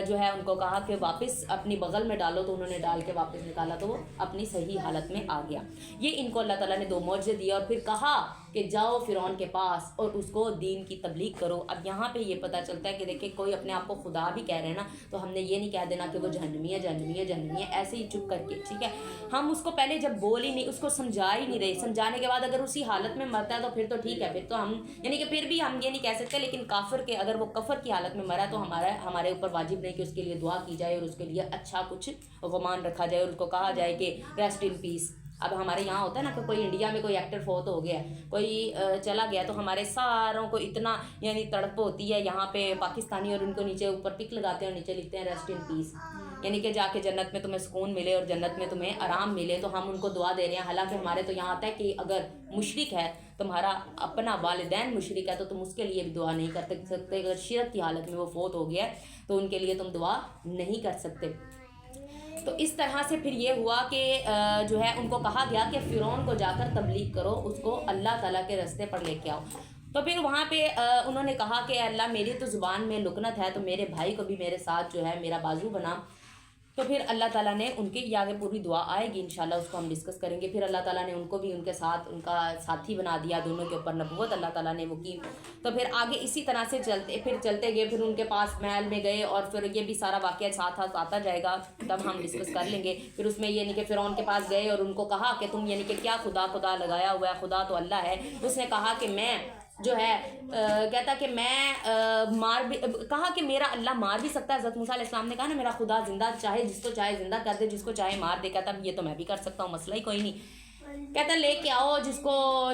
جو ہے ان کو کہا کہ واپس اپنی بغل میں ڈالو، تو انہوں نے ڈال کے واپس نکالا، تو وہ اپنی صحیح حالت میں آ گیا. یہ ان کو اللہ تعالیٰ نے 2 معجزے دیے، اور پھر کہا کہ جاؤ فرعون کے پاس اور اس کو دین کی تبلیغ کرو. اب یہاں پہ یہ پتہ چلتا ہے کہ دیکھیں کوئی اپنے آپ کو خدا بھی کہہ رہے ہیں نا، تو ہم نے یہ نہیں کہہ دینا کہ وہ جہنمی ہے ایسے ہی چپ کر کے، ٹھیک ہے. ہم اس کو پہلے جب بول ہی نہیں، اس کو سمجھا ہی نہیں رہے، سمجھانے کے بعد اگر اسی حالت میں مرتا ہے تو پھر تو ٹھیک ہے، پھر تو ہم یعنی کہ پھر بھی ہم یہ نہیں کہہ سکتے. لیکن کافر کے اگر وہ کفر کی حالت میں مرا تو ہمارے اوپر واجب نہیں کہ اس کے لیے دعا کی جائے اور اس کے لیے اچھا کچھ غمان رکھا جائے اور اس کو کہا جائے کہ ریسٹ ان پیس. اب ہمارے یہاں ہوتا ہے نا کہ کوئی انڈیا میں کوئی ایکٹر فوت ہو گیا، کوئی چلا گیا، تو ہمارے ساروں کو اتنا یعنی تڑپ ہوتی ہے یہاں پہ پاکستانی، اور ان کو نیچے اوپر پک لگاتے ہیں اور نیچے لکھتے ہیں ریسٹ ان پیس، یعنی کہ جا کے جنت میں تمہیں سکون ملے اور جنت میں تمہیں آرام ملے. تو ہم ان کو دعا دے رہے ہیں. حالانکہ ہمارے تو یہاں آتا ہے کہ اگر مشرک ہے، تمہارا اپنا والدین مشرک ہے، تو تم اس کے لیے بھی دعا نہیں کر سکتے. اگر شرک کی حالت میں وہ فوت ہو گیا ہے تو ان کے لیے تم دعا نہیں کر سکتے. تو اس طرح سے پھر یہ ہوا کہ جو ہے ان کو کہا گیا کہ فرعون کو جا کر تبلیغ کرو، اس کو اللہ تعالیٰ کے راستے پر لے کے آؤ. تو پھر وہاں پہ انہوں نے کہا کہ اللہ میری تو زبان میں لکنت ہے، تو میرے بھائی کو بھی میرے ساتھ جو ہے میرا بازو بنا. تو پھر اللہ تعالیٰ نے ان کے آگے پوری دعا آئے گی انشاءاللہ، اس کو ہم ڈسکس کریں گے. پھر اللہ تعالیٰ نے ان کو بھی ان کے ساتھ ان کا ساتھی بنا دیا، دونوں کے اوپر نبوت اللہ تعالیٰ نے وہ کی. تو پھر آگے اسی طرح سے چلتے گئے، پھر ان کے پاس محل میں گئے، اور پھر یہ بھی سارا واقعہ ساتھ آتا جائے گا، تب ہم ڈسکس کر لیں گے. پھر اس میں یعنی کہ فرعون کے پاس گئے اور ان کو کہا کہ تم یعنی کہ کیا خدا لگایا ہوا ہے، خدا تو اللہ ہے. اس نے کہا کہ میں جو ہے کہتا کہ میں کہا کہ میرا اللہ مار بھی سکتا ہے. حضرت موسیٰ علیہ السلام نے کہا نا میرا خدا زندہ، چاہے جس کو چاہے زندہ کر دے، جس کو چاہے مار دے. کہتا یہ تو میں بھی کر سکتا ہوں، مسئلہ ہی کوئی نہیں. کہتا لے کے آؤ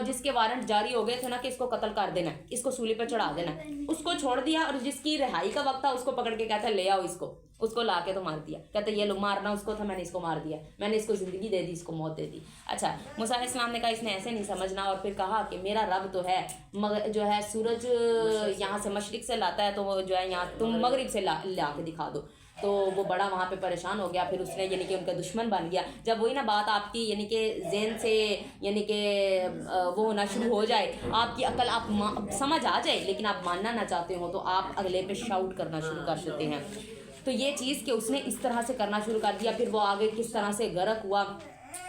جس کے وارنٹ جاری ہو گئے تھے نا کہ اس کو قتل کر دینا، اس کو سولی پہ چڑھا دینا. اس کو چھوڑ دیا، اور جس کی رہائی کا وقت تھا اس کو پکڑ کے کہتا لے آؤ اس کو لا کے تو مار دیا. کہتا یہ لو مارنا اس کو تھا، میں نے اس کو مار دیا، میں نے اس کو زندگی دے دی، اس کو موت دے دی. اچھا موسیٰ علیہ السلام نے کہا اس نے ایسے نہیں سمجھنا. اور پھر کہا کہ میرا رب تو ہے جو ہے سورج یہاں سے مشرق سے لاتا ہے، تو وہ جو ہے یہاں تم مغرب سے لا کے دکھا دو. تو وہ بڑا وہاں پہ پریشان ہو گیا. پھر اس نے یعنی کہ ان کا دشمن بن گیا. جب وہی نا بات آپ کی یعنی کہ ذہن سے یعنی کہ وہ ہونا شروع ہو جائے، آپ کی عقل آپ سمجھ آ جائے لیکن آپ ماننا نہ چاہتے ہو، تو آپ اگلے پہ شاؤٹ کرنا شروع کر دیتے ہیں. تو یہ چیز کہ اس نے اس طرح سے کرنا شروع کر دیا. پھر وہ آگے کس طرح سے غرق ہوا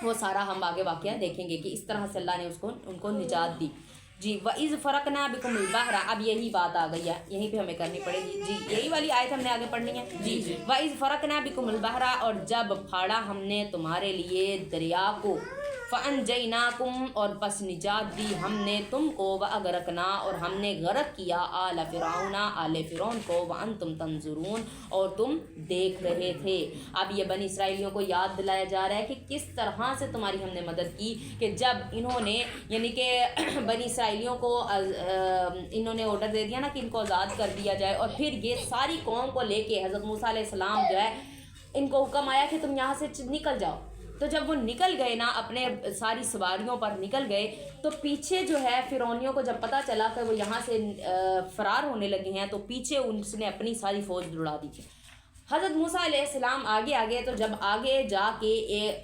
وہ سارا ہم آگے واقعہ دیکھیں گے کہ اس طرح سے اللہ نے ان کو نجات دی. جی وَإِذْ فَرَقْنَا بِكُمُ الْبَحْرَ، اب یہی بات آ گئی ہے، یہیں پہ ہمیں کرنی پڑے گی. جی یہی والی آیت ہم نے آگے پڑھنی ہے. جی وَإِذْ فَرَقْنَا بِكُمُ الْبَحْرَ، اور جب پھاڑا ہم نے تمہارے لیے دریا کو. فَأَنْجَيْنَاكُمْ اور بس نجات دی ہم نے تم کو، وَأَغْرَقْنَا اور ہم نے غرق کیا آل فرعون آل فرعون کو، وَأَنْتُمْ تَنْظُرُونَ اور تم دیکھ رہے تھے۔ اب یہ بنی اسرائیلیوں کو یاد دلایا جا رہا ہے کہ کس طرح سے تمہاری ہم نے مدد کی، کہ جب انہوں نے یعنی کہ بنی اسرائیلیوں کو انہوں نے آرڈر دے دیا نا کہ ان کو آزاد کر دیا جائے، اور پھر یہ ساری قوم کو لے کے حضرت موسیٰ علیہ السلام جو ہے ان کو حکم آیا کہ تم یہاں سے نکل جاؤ۔ تو جب وہ نکل گئے نا، اپنے ساری سواریوں پر نکل گئے، تو پیچھے جو ہے فرعونیوں کو جب پتہ چلا کہ وہ یہاں سے فرار ہونے لگے ہیں، تو پیچھے اس نے اپنی ساری فوج دوڑا دی تھی۔ حضرت موسیٰ علیہ السلام آگے آگے، تو جب آگے جا کے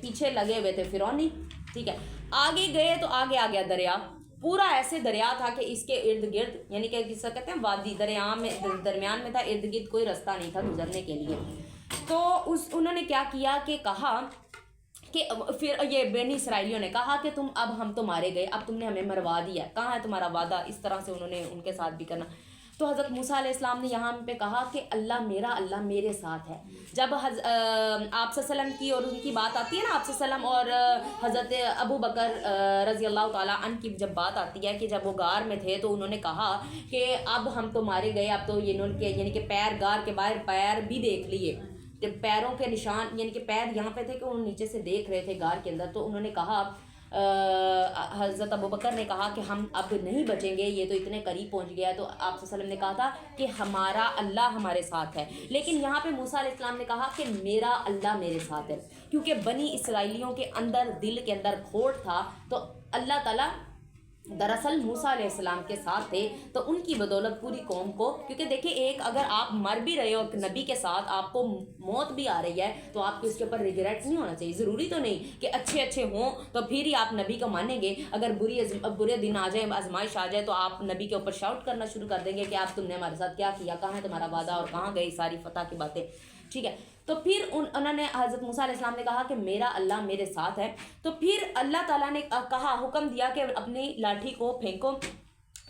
پیچھے لگے ہوئے تھے فرعونی، ٹھیک ہے، آگے گئے تو آگے آ گیا دریا، پورا ایسے دریا تھا کہ اس کے ارد گرد یعنی کہ کس کہتے ہیں وادی، دریا میں درمیان میں تھا، ارد گرد کوئی رستہ نہیں تھا گزرنے کے لیے۔ تو انہوں نے کیا کیا کہ کہا کہ پھر یہ بنی اسرائیلیوں نے کہا کہ اب ہم تو مارے گئے، اب تم نے ہمیں مروا دیا، کہاں ہے تمہارا وعدہ؟ اس طرح سے انہوں نے ان کے ساتھ بھی کرنا۔ تو حضرت موسیٰ علیہ السلام نے یہاں پہ کہا کہ اللہ میرے ساتھ ہے۔ جب آپ صلی اللہ علیہ وسلم کی اور ان کی بات آتی ہے نا، آپ صلی اللہ علیہ وسلم اور حضرت ابو بکر رضی اللہ تعالیٰ عنہ کی جب بات آتی ہے کہ جب وہ غار میں تھے تو انہوں نے کہا کہ اب ہم تو مارے گئے، اب تو یعنی کہ پیر غار کے باہر پیر بھی دیکھ لیے، پیروں کے نشان یعنی کہ پیر یہاں پہ تھے کہ انہوں نیچے سے دیکھ رہے تھے غار کے اندر۔ تو انہوں نے کہا، حضرت ابو بکر نے کہا کہ ہم اب نہیں بچیں گے، یہ تو اتنے قریب پہنچ گیا ہے۔ تو آپ صلی اللہ علیہ وسلم نے کہا تھا کہ ہمارا اللہ ہمارے ساتھ ہے، لیکن یہاں پہ موسیٰ علیہ السلام نے کہا کہ میرا اللہ میرے ساتھ ہے، کیونکہ بنی اسرائیلیوں کے اندر دل کے اندر کھوٹ تھا، تو اللہ تعالیٰ دراصل موسیٰ علیہ السلام کے ساتھ تھے، تو ان کی بدولت پوری قوم کو، کیونکہ دیکھیں ایک اگر آپ مر بھی رہے ہو نبی کے ساتھ، آپ کو موت بھی آ رہی ہے، تو آپ کو اس کے اوپر ریگریٹ نہیں ہونا چاہیے۔ ضروری تو نہیں کہ اچھے ہوں تو پھر ہی آپ نبی کو مانیں گے، اگر برے دن آ جائے، آزمائش آ جائے، تو آپ نبی کے اوپر شاؤٹ کرنا شروع کر دیں گے کہ آپ تم نے ہمارے ساتھ کیا کیا، کہاں ہے تمہارا وعدہ اور کہاں گئی ساری فتح کی باتیں، ٹھیک ہے۔ تو پھر انہوں نے حضرت موسیٰ علیہ السلام نے کہا کہ میرا اللہ میرے ساتھ ہے۔ تو پھر اللہ تعالیٰ نے کہا، حکم دیا کہ اپنی لاٹھی کو پھینکو،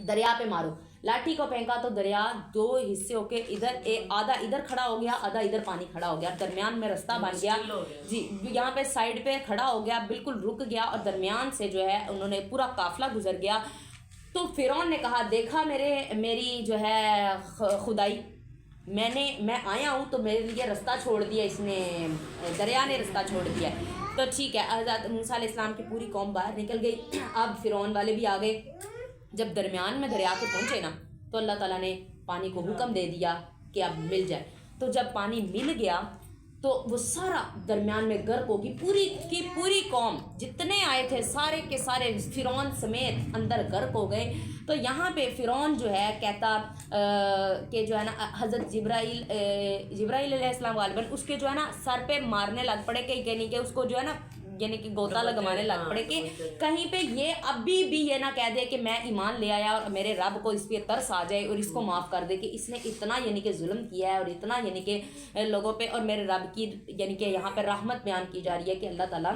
دریا پہ مارو۔ لاٹھی کو پھینکا تو دریا دو حصے ہو کے آدھا ادھر کھڑا ہو گیا، آدھا ادھر پانی کھڑا ہو گیا، درمیان میں رستہ بن گیا، جی یہاں پہ سائڈ پہ کھڑا ہو گیا، بالکل رک گیا، اور درمیان سے جو ہے انہوں نے پورا قافلہ گزر گیا۔ تو فرعون نے کہا، دیکھا میری جو ہے خدائی، میں آیا ہوں تو میرے لیے رستہ چھوڑ دیا اس نے، دریا نے رستہ چھوڑ دیا۔ تو ٹھیک ہے، حضرت موسیٰ علیہ السلام کی پوری قوم باہر نکل گئی، اب فرعون والے بھی آ گئے۔ جب درمیان میں دریا کے پہنچے نا، تو اللہ تعالیٰ نے پانی کو حکم دے دیا کہ اب مل جائے۔ تو جب پانی مل گیا تو وہ سارا درمیان میں غرق ہوگی، پوری کی پوری قوم جتنے آئے تھے سارے کے سارے فرعون سمیت اندر غرق ہو گئے۔ تو یہاں پہ فرعون جو ہے کہتا کہ جو ہے نا حضرت جبرائیل علیہ السلام غالباً اس کے جو ہے نا سر پہ مارنے لگ پڑے کہ یعنی کہ اس کو جو ہے نا یعنی کہ گوتا لگوانے لگ پڑے کہ کہیں پہ یہ ابھی بھی یہ نہ کہہ دے کہ میں ایمان لے آیا اور میرے رب کو اس پہ ترس آ جائے اور اس کو معاف کر دے کہ اس نے اتنا یعنی کہ ظلم کیا ہے اور اتنا یعنی کہ لوگوں پہ، اور میرے رب کی یعنی کہ یہاں پہ رحمت بیان کی جا رہی ہے کہ اللہ تعالیٰ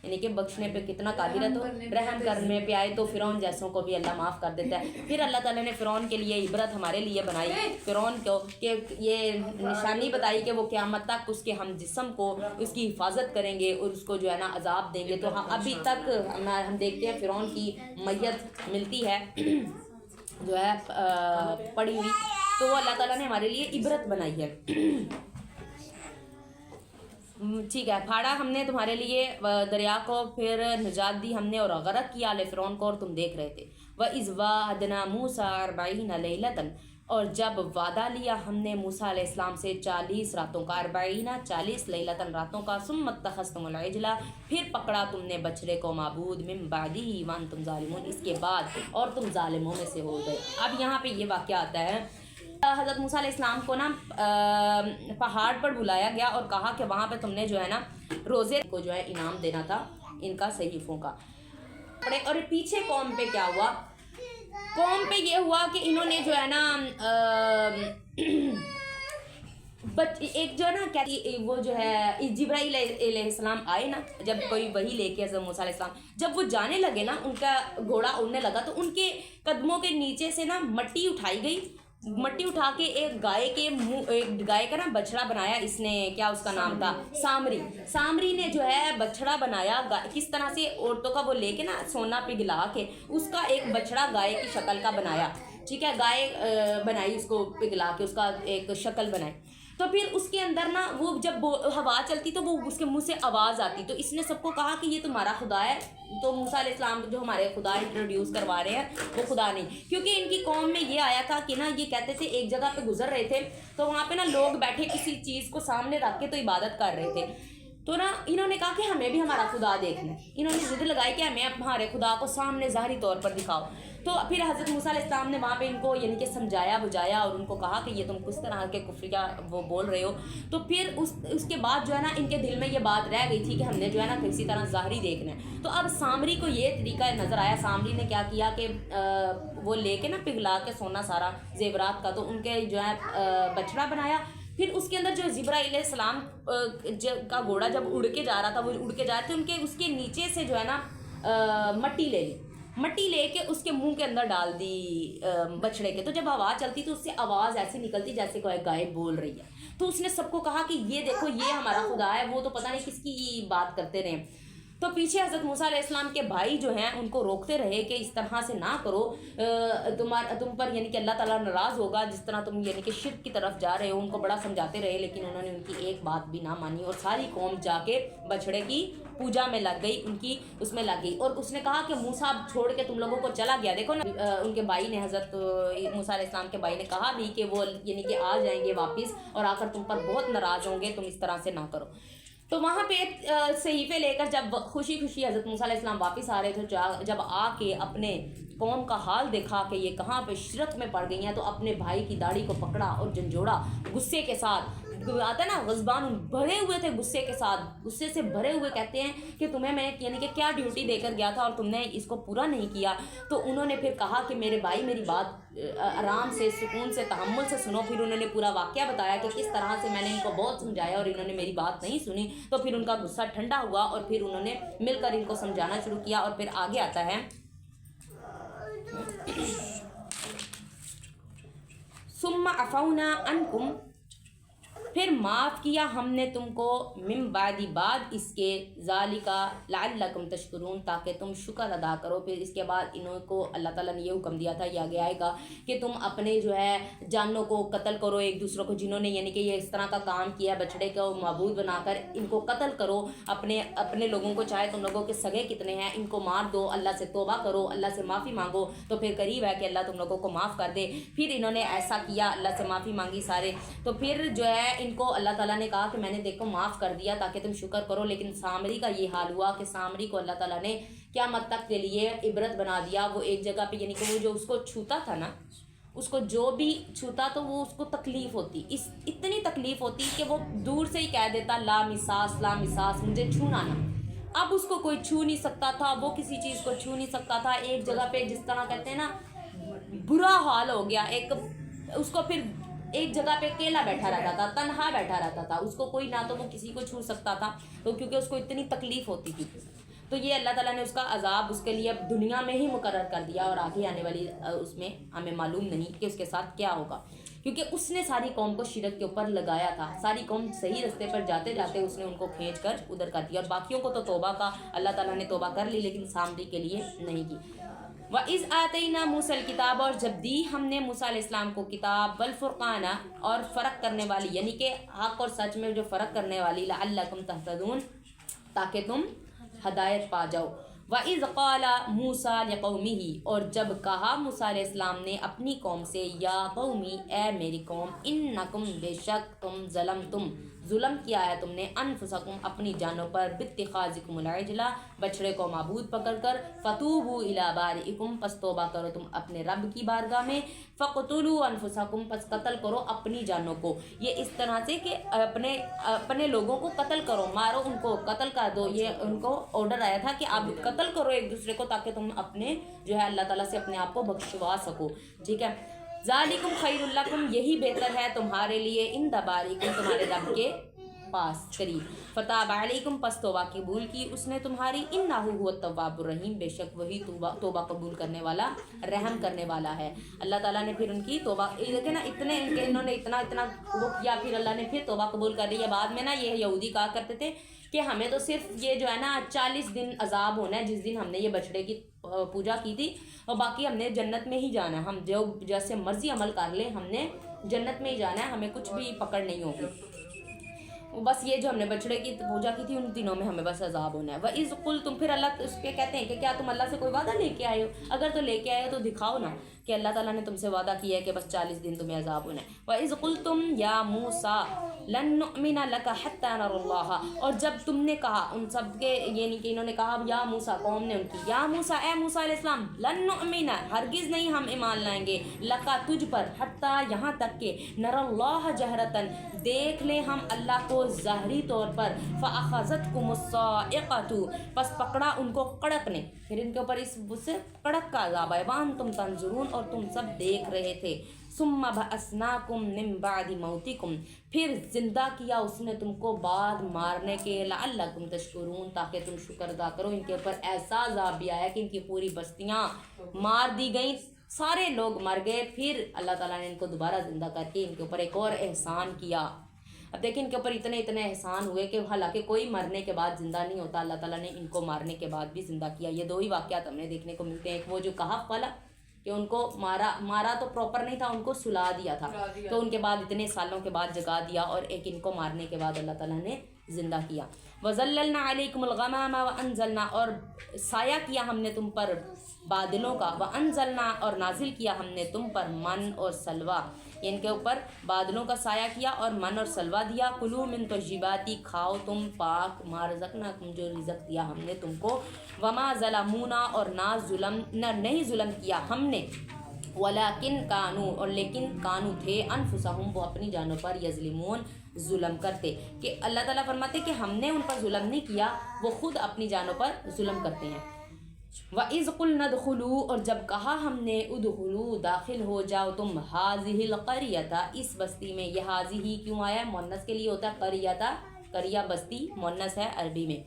یعنی کہ بخشنے پہ کتنا قادر ہے، تو رحم کرنے پہ آئے تو فرعون جیسوں کو بھی اللہ معاف کر دیتا ہے۔ پھر اللہ تعالیٰ نے فرعون کے لیے عبرت ہمارے لیے بنائی، فرعون کو کہ یہ نشانی بتائی کہ وہ قیامت تک اس کے ہم جسم کو اس کی حفاظت کریں گے اور اس کو جو ہے نا عذاب دیں گے۔ تو ابھی تک ہم دیکھتے ہیں فرعون کی میت ملتی ہے جو ہے پڑی ہوئی، تو وہ اللہ تعالیٰ نے ہمارے لیے عبرت بنائی ہے۔ ٹھیک ہے، پھاڑا ہم نے تمہارے لیے دریا کو، پھر نجات دی ہم نے اور غرق کیا آل فرعون کو، اور تم دیکھ رہے تھے۔ وَإِذْ وَعَدْنَا مُوسَىٰ 40 لَيْلَةً اور جب وعدہ لیا ہم نے موسیٰ علیہ السلام سے 40 راتوں کا، 40 لیلۃ راتوں کا، ثم اتخذتم العجل پھر پکڑا تم نے بچڑے کو معبود، من بعدہ وانتم ظالمون اس کے بعد اور تم ظالموں میں سے ہو گئے۔ اب یہاں پہ یہ واقعہ آتا ہے، حضرت موسیٰ علیہ السلام کو نا پہاڑ پر بلایا گیا اور کہا کہ وہاں پہ تم نے جو ہے نا روزے کو جو ہے انعام دینا تھا ان کا صحیفوں کا۔ اور پیچھے قوم پہ کیا ہوا، قوم پہ یہ ہوا کہ انہوں نے جو ہے نا ایک جو ہے نا کیا وہ جو ہے جبرائیل علیہ السلام آئے نا، جب کوئی وہی لے کے حضرت موسیٰ علیہ السلام جب وہ جانے لگے نا، ان کا گھوڑا اڑنے لگا تو ان کے قدموں کے نیچے سے نا مٹی اٹھائی گئی مٹی اٹھا کے ایک گائے کا نا بچڑا بنایا اس نے، کیا اس کا نام تھا، سامری نے جو ہے بچڑا بنایا، کس طرح سے عورتوں کا وہ لے کے نا سونا پگھلا کے اس کا ایک بچڑا گائے کی شکل کا بنایا، ٹھیک ہے، گائے بنائی اس کو پگھلا کے اس کا ایک شکل بنائی. تو پھر اس کے اندر نا وہ جب ہوا چلتی تو وہ اس کے منہ سے آواز آتی، تو اس نے سب کو کہا کہ یہ تمہارا خدا ہے. تو موسیٰ علیہ السلام جو ہمارے خدا انٹروڈیوس کروا رہے ہیں وہ خدا نہیں، کیونکہ ان کی قوم میں یہ آیا تھا کہ نا یہ کہتے تھے ایک جگہ پہ گزر رہے تھے تو وہاں پہ نا لوگ بیٹھے کسی چیز کو سامنے رکھ کے تو عبادت کر رہے تھے. تو نا انہوں نے کہا کہ ہمیں بھی ہمارا خدا دیکھنا ہے، انہوں نے ضد لگائی کہ ہمیں ہمارے خدا کو سامنے ظاہری طور پر دکھاؤ. تو پھر حضرت موسیٰ علیہ السلام نے وہاں پہ ان کو یعنی کہ سمجھایا بجایا اور ان کو کہا کہ یہ تم کس طرح کے کفر کا وہ بول رہے ہو. تو پھر اس کے بعد جو ہے نا ان کے دل میں یہ بات رہ گئی تھی کہ ہم نے جو ہے نا کسی طرح ظاہری دیکھنا ہے. تو اب سامری کو یہ طریقہ نظر آیا، سامری نے کیا کیا کہ وہ لے کے نا پگھلا کے سونا سارا زیورات کا، تو ان کے جو ہے بچڑا بنایا. پھر اس کے اندر جو جبرائیل علیہ السلام کا گھوڑا جب اڑ کے جا رہا تھا، وہ اڑ کے جا رہے تھے، اس کے نیچے سے جو ہے نا مٹی لے کے اس کے منہ کے اندر ڈال دی بچڑے کے. تو جب آواز چلتی تو اس سے آواز ایسی نکلتی جیسے کوئی گائے بول رہی ہے. تو اس نے سب کو کہا کہ یہ دیکھو یہ ہمارا خدا ہے، وہ تو پتہ نہیں کس کی بات کرتے رہے. تو پیچھے حضرت موسیٰ علیہ السلام کے بھائی جو ہیں ان کو روکتے رہے کہ اس طرح سے نہ کرو، تم پر یعنی کہ اللہ تعالیٰ ناراض ہوگا جس طرح تم یعنی کہ شرک کی طرف جا رہے ہو. ان کو بڑا سمجھاتے رہے لیکن انہوں نے ان کی ایک بات بھی نہ مانی اور ساری قوم جا کے بچڑے کی پوجا میں لگ گئی، ان کی اس میں لگ گئی. اور اس نے کہا کہ موسیٰ چھوڑ کے تم لوگوں کو چلا گیا. دیکھو نا ان کے بھائی نے، حضرت موسیٰ علیہ السلام کے بھائی نے کہا بھی کہ وہ یعنی کہ آ جائیں گے واپس اور آ کر تم پر بہت ناراض ہوں گے، تم اس طرح سے نہ کرو. تو وہاں پہ صحیفے لے کر جب خوشی خوشی حضرت موسیٰ علیہ السلام واپس آ رہے تھے، جب آ کے اپنے قوم کا حال دیکھا کہ یہ کہاں پہ شرک میں پڑ گئی ہیں، تو اپنے بھائی کی داڑھی کو پکڑا اور جھنجھوڑا غصے کے ساتھ. آتا ہے نا غضبان، بھرے ہوئے تھے غصے کے ساتھ، غصے سے بھرے ہوئے کہتے ہیں کہ تمہیں میں یعنی کہ کیا ڈیوٹی دے کر گیا تھا اور تم نے اس کو پورا نہیں کیا. تو انہوں نے پھر کہا کہ میرے بھائی میری بات آرام سے سکون سے تحمل سے سنو. پھر انہوں نے پورا واقعہ بتایا کہ کس طرح سے میں نے ان کو بہت سمجھایا اور انہوں نے میری بات نہیں سنی. تو پھر ان کا غصہ ٹھنڈا ہوا اور پھر انہوں نے مل کر ان کو سمجھانا شروع کیا. اور پھر آگے آتا ہے ثم عفونا عنکم، پھر معاف کیا ہم نے تم کو، من بعد اس کے، ذالکا لعلکم تشکرون، تاکہ تم شکر ادا کرو. پھر اس کے بعد انہوں کو اللہ تعالیٰ نے یہ حکم دیا تھا، یہ آگے آئے گا کہ تم اپنے جو ہے جانوں کو قتل کرو، ایک دوسروں کو جنہوں نے یعنی کہ یہ اس طرح کا کام کیا، بچڑے کو معبود بنا کر ان کو قتل کرو. اپنے لوگوں کو، چاہے تم لوگوں کے سگے کتنے ہیں، ان کو مار دو، اللہ سے توبہ کرو، اللہ سے معافی مانگو، تو پھر قریب ہے کہ اللہ تم لوگوں کو معاف کر دے. پھر انہوں نے ایسا کیا، اللہ سے معافی مانگی سارے. تو پھر جو ہے ان کو اللہ تعالیٰ نے کہا کہ میں نے دیکھو معاف کر دیا تاکہ تم شکر کرو. لیکن سامری کا یہ حال ہوا کہ سامری کو اللہ تعالیٰ نے قیامت تک کے لیے عبرت بنا دیا. وہ ایک جگہ پہ یعنی کہ وہ جو اس کو چھوتا تھا نا، اس کو جو بھی چھوتا تو وہ اس کو تکلیف ہوتی، اتنی تکلیف ہوتی کہ وہ دور سے ہی کہہ دیتا لا مساس لا مساس، مجھے چھونا نا. اب اس کو کوئی چھو نہیں سکتا تھا، وہ کسی چیز کو چھو نہیں سکتا تھا. ایک جگہ پہ جس طرح کہتے ہیں نا برا حال ہو گیا، ایک اس کو پھر ایک جگہ پہ اکیلا بیٹھا رہتا تھا، تنہا بیٹھا رہتا تھا. اس کو کوئی نہ تو وہ کسی کو چھو سکتا تھا، تو کیونکہ اس کو اتنی تکلیف ہوتی تھی. تو یہ اللہ تعالیٰ نے اس کا عذاب اس کے لیے اب دنیا میں ہی مقرر کر دیا، اور آگے آنے والی اس میں ہمیں معلوم نہیں کہ اس کے ساتھ کیا ہوگا، کیونکہ اس نے ساری قوم کو شرک کے اوپر لگایا تھا. ساری قوم صحیح رستے پر جاتے جاتے اس نے ان کو کھینچ کر ادھر کر دیا. اور باقیوں کو تو توبہ کا اللہ تعالیٰ نے توبہ کر لی، لیکن سامری کے لیے نہیں کی. وَإِذْ آتَيْنَا مُوسَى الْكِتَابَ، اور جب دی ہم نے موسیٰ علیہ السلام کو کتاب، وَالْفُرْقَانَ، اور فرق کرنے والی یعنی کہ حق اور سچ میں جو فرق کرنے والی، لَعَلَّكُمْ تَهْتَدُونَ، تاکہ تم ہدایت پا جاؤ. وَإِذْ قَالَ مُوسَى لِقَوْمِهِ، اور جب کہا موسیٰ علیہ السلام نے اپنی قوم سے، یا قومی، اے میری قوم، اِنَّكُمْ، بے شک تم، ظلم کیا ہے تم نے، انفسکم، اپنی جانوں پر، باتخاذکم العجلہ، بچڑے کو معبود پکڑ کر، فتوبوا الی بارئکم، پس توبہ کرو تم اپنے رب کی بارگاہ میں، فقتلوا انفسکم، پس قتل کرو اپنی جانوں کو. یہ اس طرح سے کہ اپنے لوگوں کو قتل کرو، مارو ان کو، قتل کر دو. یہ ان کو آرڈر آیا تھا کہ آپ قتل کرو ایک دوسرے کو تاکہ تم اپنے جو ہے اللہ تعالیٰ سے اپنے آپ کو بخشوا سکو. ٹھیک ہے. ذالکم خیر لکم، یہی بہتر ہے تمہارے لیے، عند بارئکم، تمہارے رب کے پاس قریب، فتاب علیکم پس توبہ قبول کی اس نے تمہاری، انہ هو التواب الرحیم بے شک وہی توبہ قبول کرنے والا رحم کرنے والا ہے۔ اللہ تعالیٰ نے پھر ان کی توبہ دیکھیں نا، اتنے انہوں نے اتنا وہ کیا، پھر اللہ نے پھر توبہ قبول کر لی ہے۔ بعد میں نا یہ یہودی کہا کرتے تھے کہ ہمیں تو صرف یہ جو ہے نا 40 دن عذاب ہونا ہے جس دن ہم نے یہ بچڑے کی پوجا کی تھی، اور باقی ہم نے جنت میں ہی جانا ہے، ہم جو جیسے مرضی عمل کر لیں ہم نے جنت میں ہی جانا ہے، ہمیں کچھ بھی پکڑ نہیں ہوگی، بس یہ جو ہم نے بچڑے کی پوجا کی تھی ان دنوں میں ہمیں بس عذاب ہونا ہے۔ وَإِذْ قُلْتُمْ پھر اللہ اس پہ کہتے ہیں کہ کیا تم اللہ سے کوئی وعدہ لے کے آئے ہو؟ اگر تو لے کے آئے ہو تو دکھاؤ نا کہ اللہ تعالیٰ نے تم سے وعدہ کیا ہے کہ بس 40 دن تمہیں عذاب ہونا ہے۔ وَإِذْ قُلْتُمْ يَا مُوسَىٰ لَن نُؤْمِنَ لَكَ حَتَّىٰ نَرَى اللَّهَ، اور جب تم نے کہا ان سب کے، یعنی کہ انہوں نے کہا یا موسیٰ، قوم نے ان کی، یا موسیٰ اے موسیٰ علیہ السلام، لن نؤمن ہرگز نہیں ہم ایمان لائیں گے، لکا تجھ پر، حتیٰ یہاں تک کہ نر اللہ جہرتاً دیکھ لیں ہم اللہ کو ظاہری طور پر، فاخذتکم الصاعقۃ پس پکڑا ان کو کڑک نے، پھر ان کے اوپر اس سے کڑک کا عذاب ہے، وانتم تنظرون اور تم سب دیکھ رہے تھے، ثم بعثناکم من بعد موتکم پھر زندہ کیا اس نے تم کو بعد مارنے کے، لعلکم تشکرون تاکہ تم شکر ادا کرو۔ ان کے اوپر ایسا عذاب بھی آیا کہ ان کی پوری بستیاں مار دی گئیں، سارے لوگ مر گئے، پھر اللہ تعالیٰ نے ان کو دوبارہ زندہ کر کے ان کے اوپر ایک اور احسان کیا۔ اب دیکھیں ان کے اوپر اتنے احسان ہوئے کہ حالانکہ کوئی مرنے کے بعد زندہ نہیں ہوتا، اللہ تعالیٰ نے ان کو مارنے کے بعد بھی زندہ کیا۔ یہ 2 ہی واقعات ہمیں دیکھنے کو ملتے ہیں، ایک وہ جو کہف والا کہ ان کو مارا تو پراپر نہیں تھا، ان کو سلا دیا تھا تو ان کے بعد اتنے سالوں کے بعد جگا دیا، اور ایک ان کو مارنے کے بعد اللہ تعالیٰ نے زندہ کیا۔ وَظَلَّلْنَا عَلَيْكُمُ الْغَمَامَ وَأَنزَلْنَا اور سایہ کیا ہم نے تم پر بادلوں کا، وَأَنزَلْنَا اور نازل کیا ہم نے تم پر من اور سلوہ، ان کے اوپر بادلوں کا سایہ کیا اور من اور سلوہ دیا، کلوا من طیبات کھاؤ تم پاک ما رزقناکم جو رزق دیا ہم نے تم کو، وما ظلمونا اور نہیں ظلم کیا ہم نے، ولیکن کانو اور لیکن کانو تھے، انفسہم وہ اپنی جانوں پر، یظلمون ظلم کرتے، کہ اللہ تعالیٰ فرماتے کہ ہم نے ان پر ظلم نہیں کیا، وہ خود اپنی جانوں پر ظلم کرتے ہیں۔ وَإِذْ قُلْنَا ادْخُلُوا اور جب کہا ہم نے ادخلوا داخل ہو جاؤ تم هَٰذِهِ الْقَرْيَةَ اس بستی میں، یہ هَٰذِهِ کیوں آیا ہے؟ مؤنث کے لیے ہوتا ہے قریۃ، قریہ بستی مؤنث ہے عربی میں،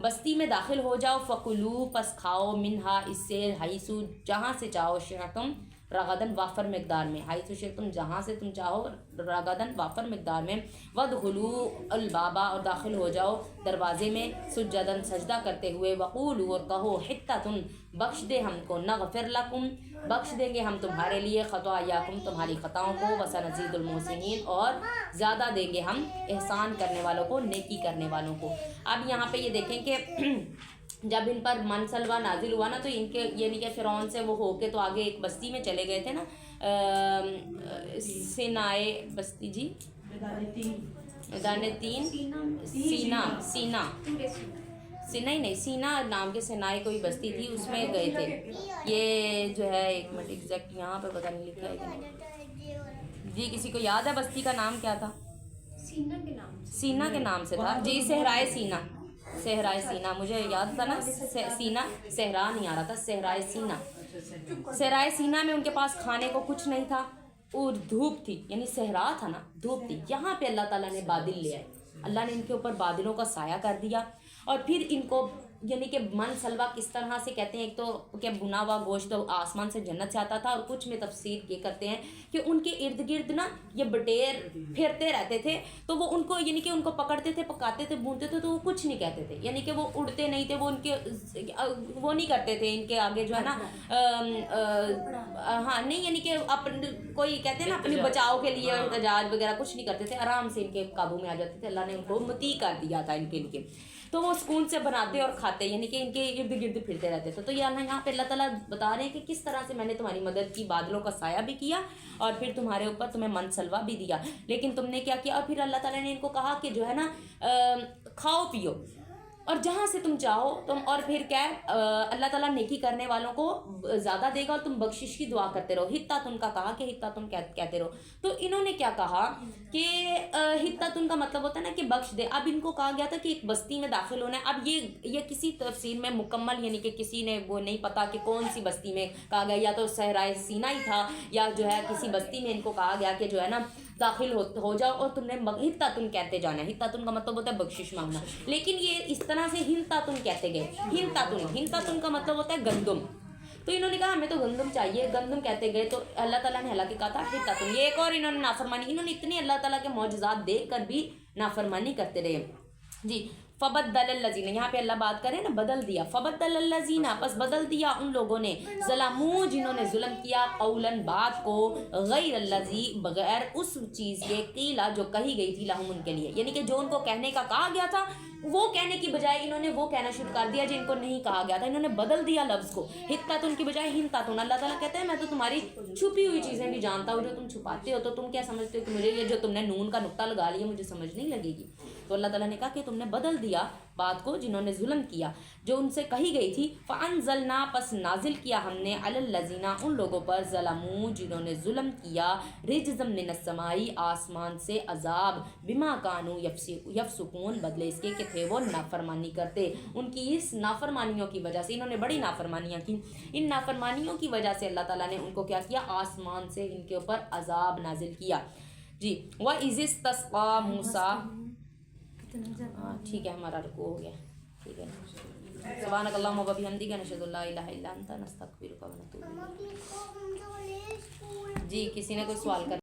بستی میں داخل ہو جاؤ، فَكُلُوا پس کھاؤ، منہا اس سے، حیث جہاں سے چاہو، شئتم رغدن وافر مقدار میں، حیث شئتم جہاں سے تم چاہو، رغدن وافر مقدار میں، وَادْخُلُوا الْبَابَ اور داخل ہو جاؤ دروازے میں، سجدن سجدہ کرتے ہوئے، وَقُولُوا اور کہو، حِطَّةٌ بخش دے ہم کو، نغفر لکم بخش دیں گے ہم تمہارے لیے، خطایاکم تمہاری خطاؤں کو، وسنزید المحسنین اور زیادہ دیں گے ہم احسان کرنے والوں کو، نیکی کرنے والوں کو۔ اب یہاں پہ یہ دیکھیں کہ جب ان پر من سلوہ نازل ہوا نا تو ان کے یعنی کہ فرعون سے وہ ہو کے تو آگے ایک بستی میں چلے گئے تھے نا، سینائے بستی، جی سینا نام کے سینائے کوئی بستی تھی، اس میں گئے تھے۔ یہ جو ہے ایک منٹ ایگزیکٹ یہاں پہ پتہ نہیں لکھا ہے کہ نہیں، جی کسی کو یاد ہے بستی کا نام کیا تھا؟ سینا کے نام سے تھا جی، صحرائے سینا مجھے یاد تھا نا، سینا صحرا نہیں آ رہا تھا، صحرائے سینا میں ان کے پاس کھانے کو کچھ نہیں تھا اور دھوپ تھی، یعنی صحرا تھا نا، دھوپ تھی۔ یہاں پہ اللہ تعالیٰ نے بادل لے آئے، اللہ نے ان کے اوپر بادلوں کا سایہ کر دیا، اور پھر ان کو یعنی کہ من سلوہ کس طرح سے کہتے ہیں، ایک تو کہ بنا ہوا گوشت آسمان سے جنت سے آتا تھا، اور کچھ میں تفسیر یہ کرتے ہیں کہ ان کے ارد گرد نا یہ بٹیر پھرتے رہتے تھے، تو وہ ان کو یعنی کہ ان کو پکڑتے تھے، پکاتے تھے، بھونتے تھے، تو وہ کچھ نہیں کہتے تھے، یعنی کہ وہ اڑتے نہیں تھے، وہ ان کے وہ نہیں کرتے تھے ان کے آگے جو ہے نا ہاں نہیں، یعنی کہ کوئی کہتے ہیں نا اپنے بچاؤ کے لیے احتجاج وغیرہ کچھ نہیں کرتے تھے، آرام سے ان کے قابو میں آ جاتے تھے، اللہ نے ان کو مطیع کر دیا تھا ان کے لیے، تو وہ سکون سے بناتے اور کھاتے، یعنی کہ ان کے ارد گرد پھرتے رہتے تھے۔ تو یہاں پہ اللہ تعالیٰ بتا رہے ہیں کہ کس طرح سے میں نے تمہاری مدد کی، بادلوں کا سایہ بھی کیا، اور پھر تمہارے اوپر تمہیں من سلوہ بھی دیا، لیکن تم نے کیا کیا؟ اور پھر اللہ تعالیٰ نے ان کو کہا کہ جو ہے نا کھاؤ پیو اور جہاں سے تم چاہو تم، اور پھر کیا ہے اللہ تعالیٰ نیکی کرنے والوں کو زیادہ دے گا، اور تم بخشش کی دعا کرتے رہو۔ حطّۃ کا کہا کہ حطّۃ کہتے رہو، تو انہوں نے کیا کہا کہ حطّۃ کا مطلب ہوتا ہے نا کہ بخش دے۔ اب ان کو کہا گیا تھا کہ ایک بستی میں داخل ہونا ہے، اب یہ کسی تفسیر میں مکمل یعنی کہ کسی نے وہ نہیں پتا کہ کون سی بستی میں کہا گیا، یا تو صحرائے سینا ہی تھا، یا جو ہے کسی بستی میں ان کو کہا گیا کہ جو ہے نا داخل ہو جاؤ اور تم نے ہتاتن کہتے جانا ہے. ہتاتن کا مطلب ہوتا ہے بخشش مانگنا, لیکن یہ اس طرح سے ہنتاتن کہتے گئے. ہنتاتن کا مطلب ہوتا ہے گندم. تو انہوں نے کہا ہمیں تو گندم چاہیے, گندم کہتے گئے. تو اللہ تعالیٰ نے حالانکہ کہا تھا ہتاتن. یہ ایک اور انہوں نے نافرمانی, انہوں نے اتنے اللہ تعالیٰ کے معجزات دیکھ کر بھی نافرمانی کرتے رہے. جی فبدل الذین, یہاں پہ اللہ بات کرے نا بدل دیا. فبدل الذین, پس بدل دیا ان لوگوں نے, ظلموا, جنہوں نے ظلم کیا, قولا, بات کو, غیر الذی, بغیر اس چیز کے, قیلا, جو کہی گئی تھی, لہم, ان کے لیے. یعنی کہ جو ان کو کہنے کا کہا گیا تھا وہ کہنے کی بجائے انہوں نے وہ کہنا شروع کر دیا جن کو نہیں کہا گیا تھا. انہوں نے بدل دیا لفظ کو, ہتاتن کی بجائے ہنتاتن. اللہ تعالیٰ کہتے ہیں میں تو تمہاری چھپی ہوئی چیزیں بھی جانتا ہوں جو تم چھپاتے ہو. تو تم کیا سمجھتے ہو کہ مجھے یہ جو تم نے نون کا نقطہ لگا لیا مجھے سمجھ نہیں لگے گی. تو اللہ تعالیٰ نے کہا کہ تم نے بدل دیا بات کو جنہوں نے ظلم کیا جو ان سے کہی گئی تھی. فانزلنا, پس نازل کیا ہم نے, علی الذین, ان لوگوں پر, ظلموا, جنہوں نے ظلم کیا, رجزا من السماء, آسمان سے عذاب, بما کانوا یفسقون, بدلے اس کے کہ تھے وہ نافرمانی کرتے. ان کی اس نافرمانیوں کی وجہ سے, انہوں نے بڑی نافرمانیاں کی, ان نافرمانیوں کی وجہ سے اللہ تعالیٰ نے ان کو کیا کیا, آسمان سے ان کے اوپر عذاب نازل کیا. جی وَإِذِ اسْتَسْقَىٰ مُوسَىٰ, ٹھیک ہے ہمارا رکوع ہو گیا. ٹھیک ہے, سبحانک اللہم وبحمدک, نشہد ان لا الہ الا انت, نستغفرک ونتوب الیک. جی کسی نے کوئی سوال کر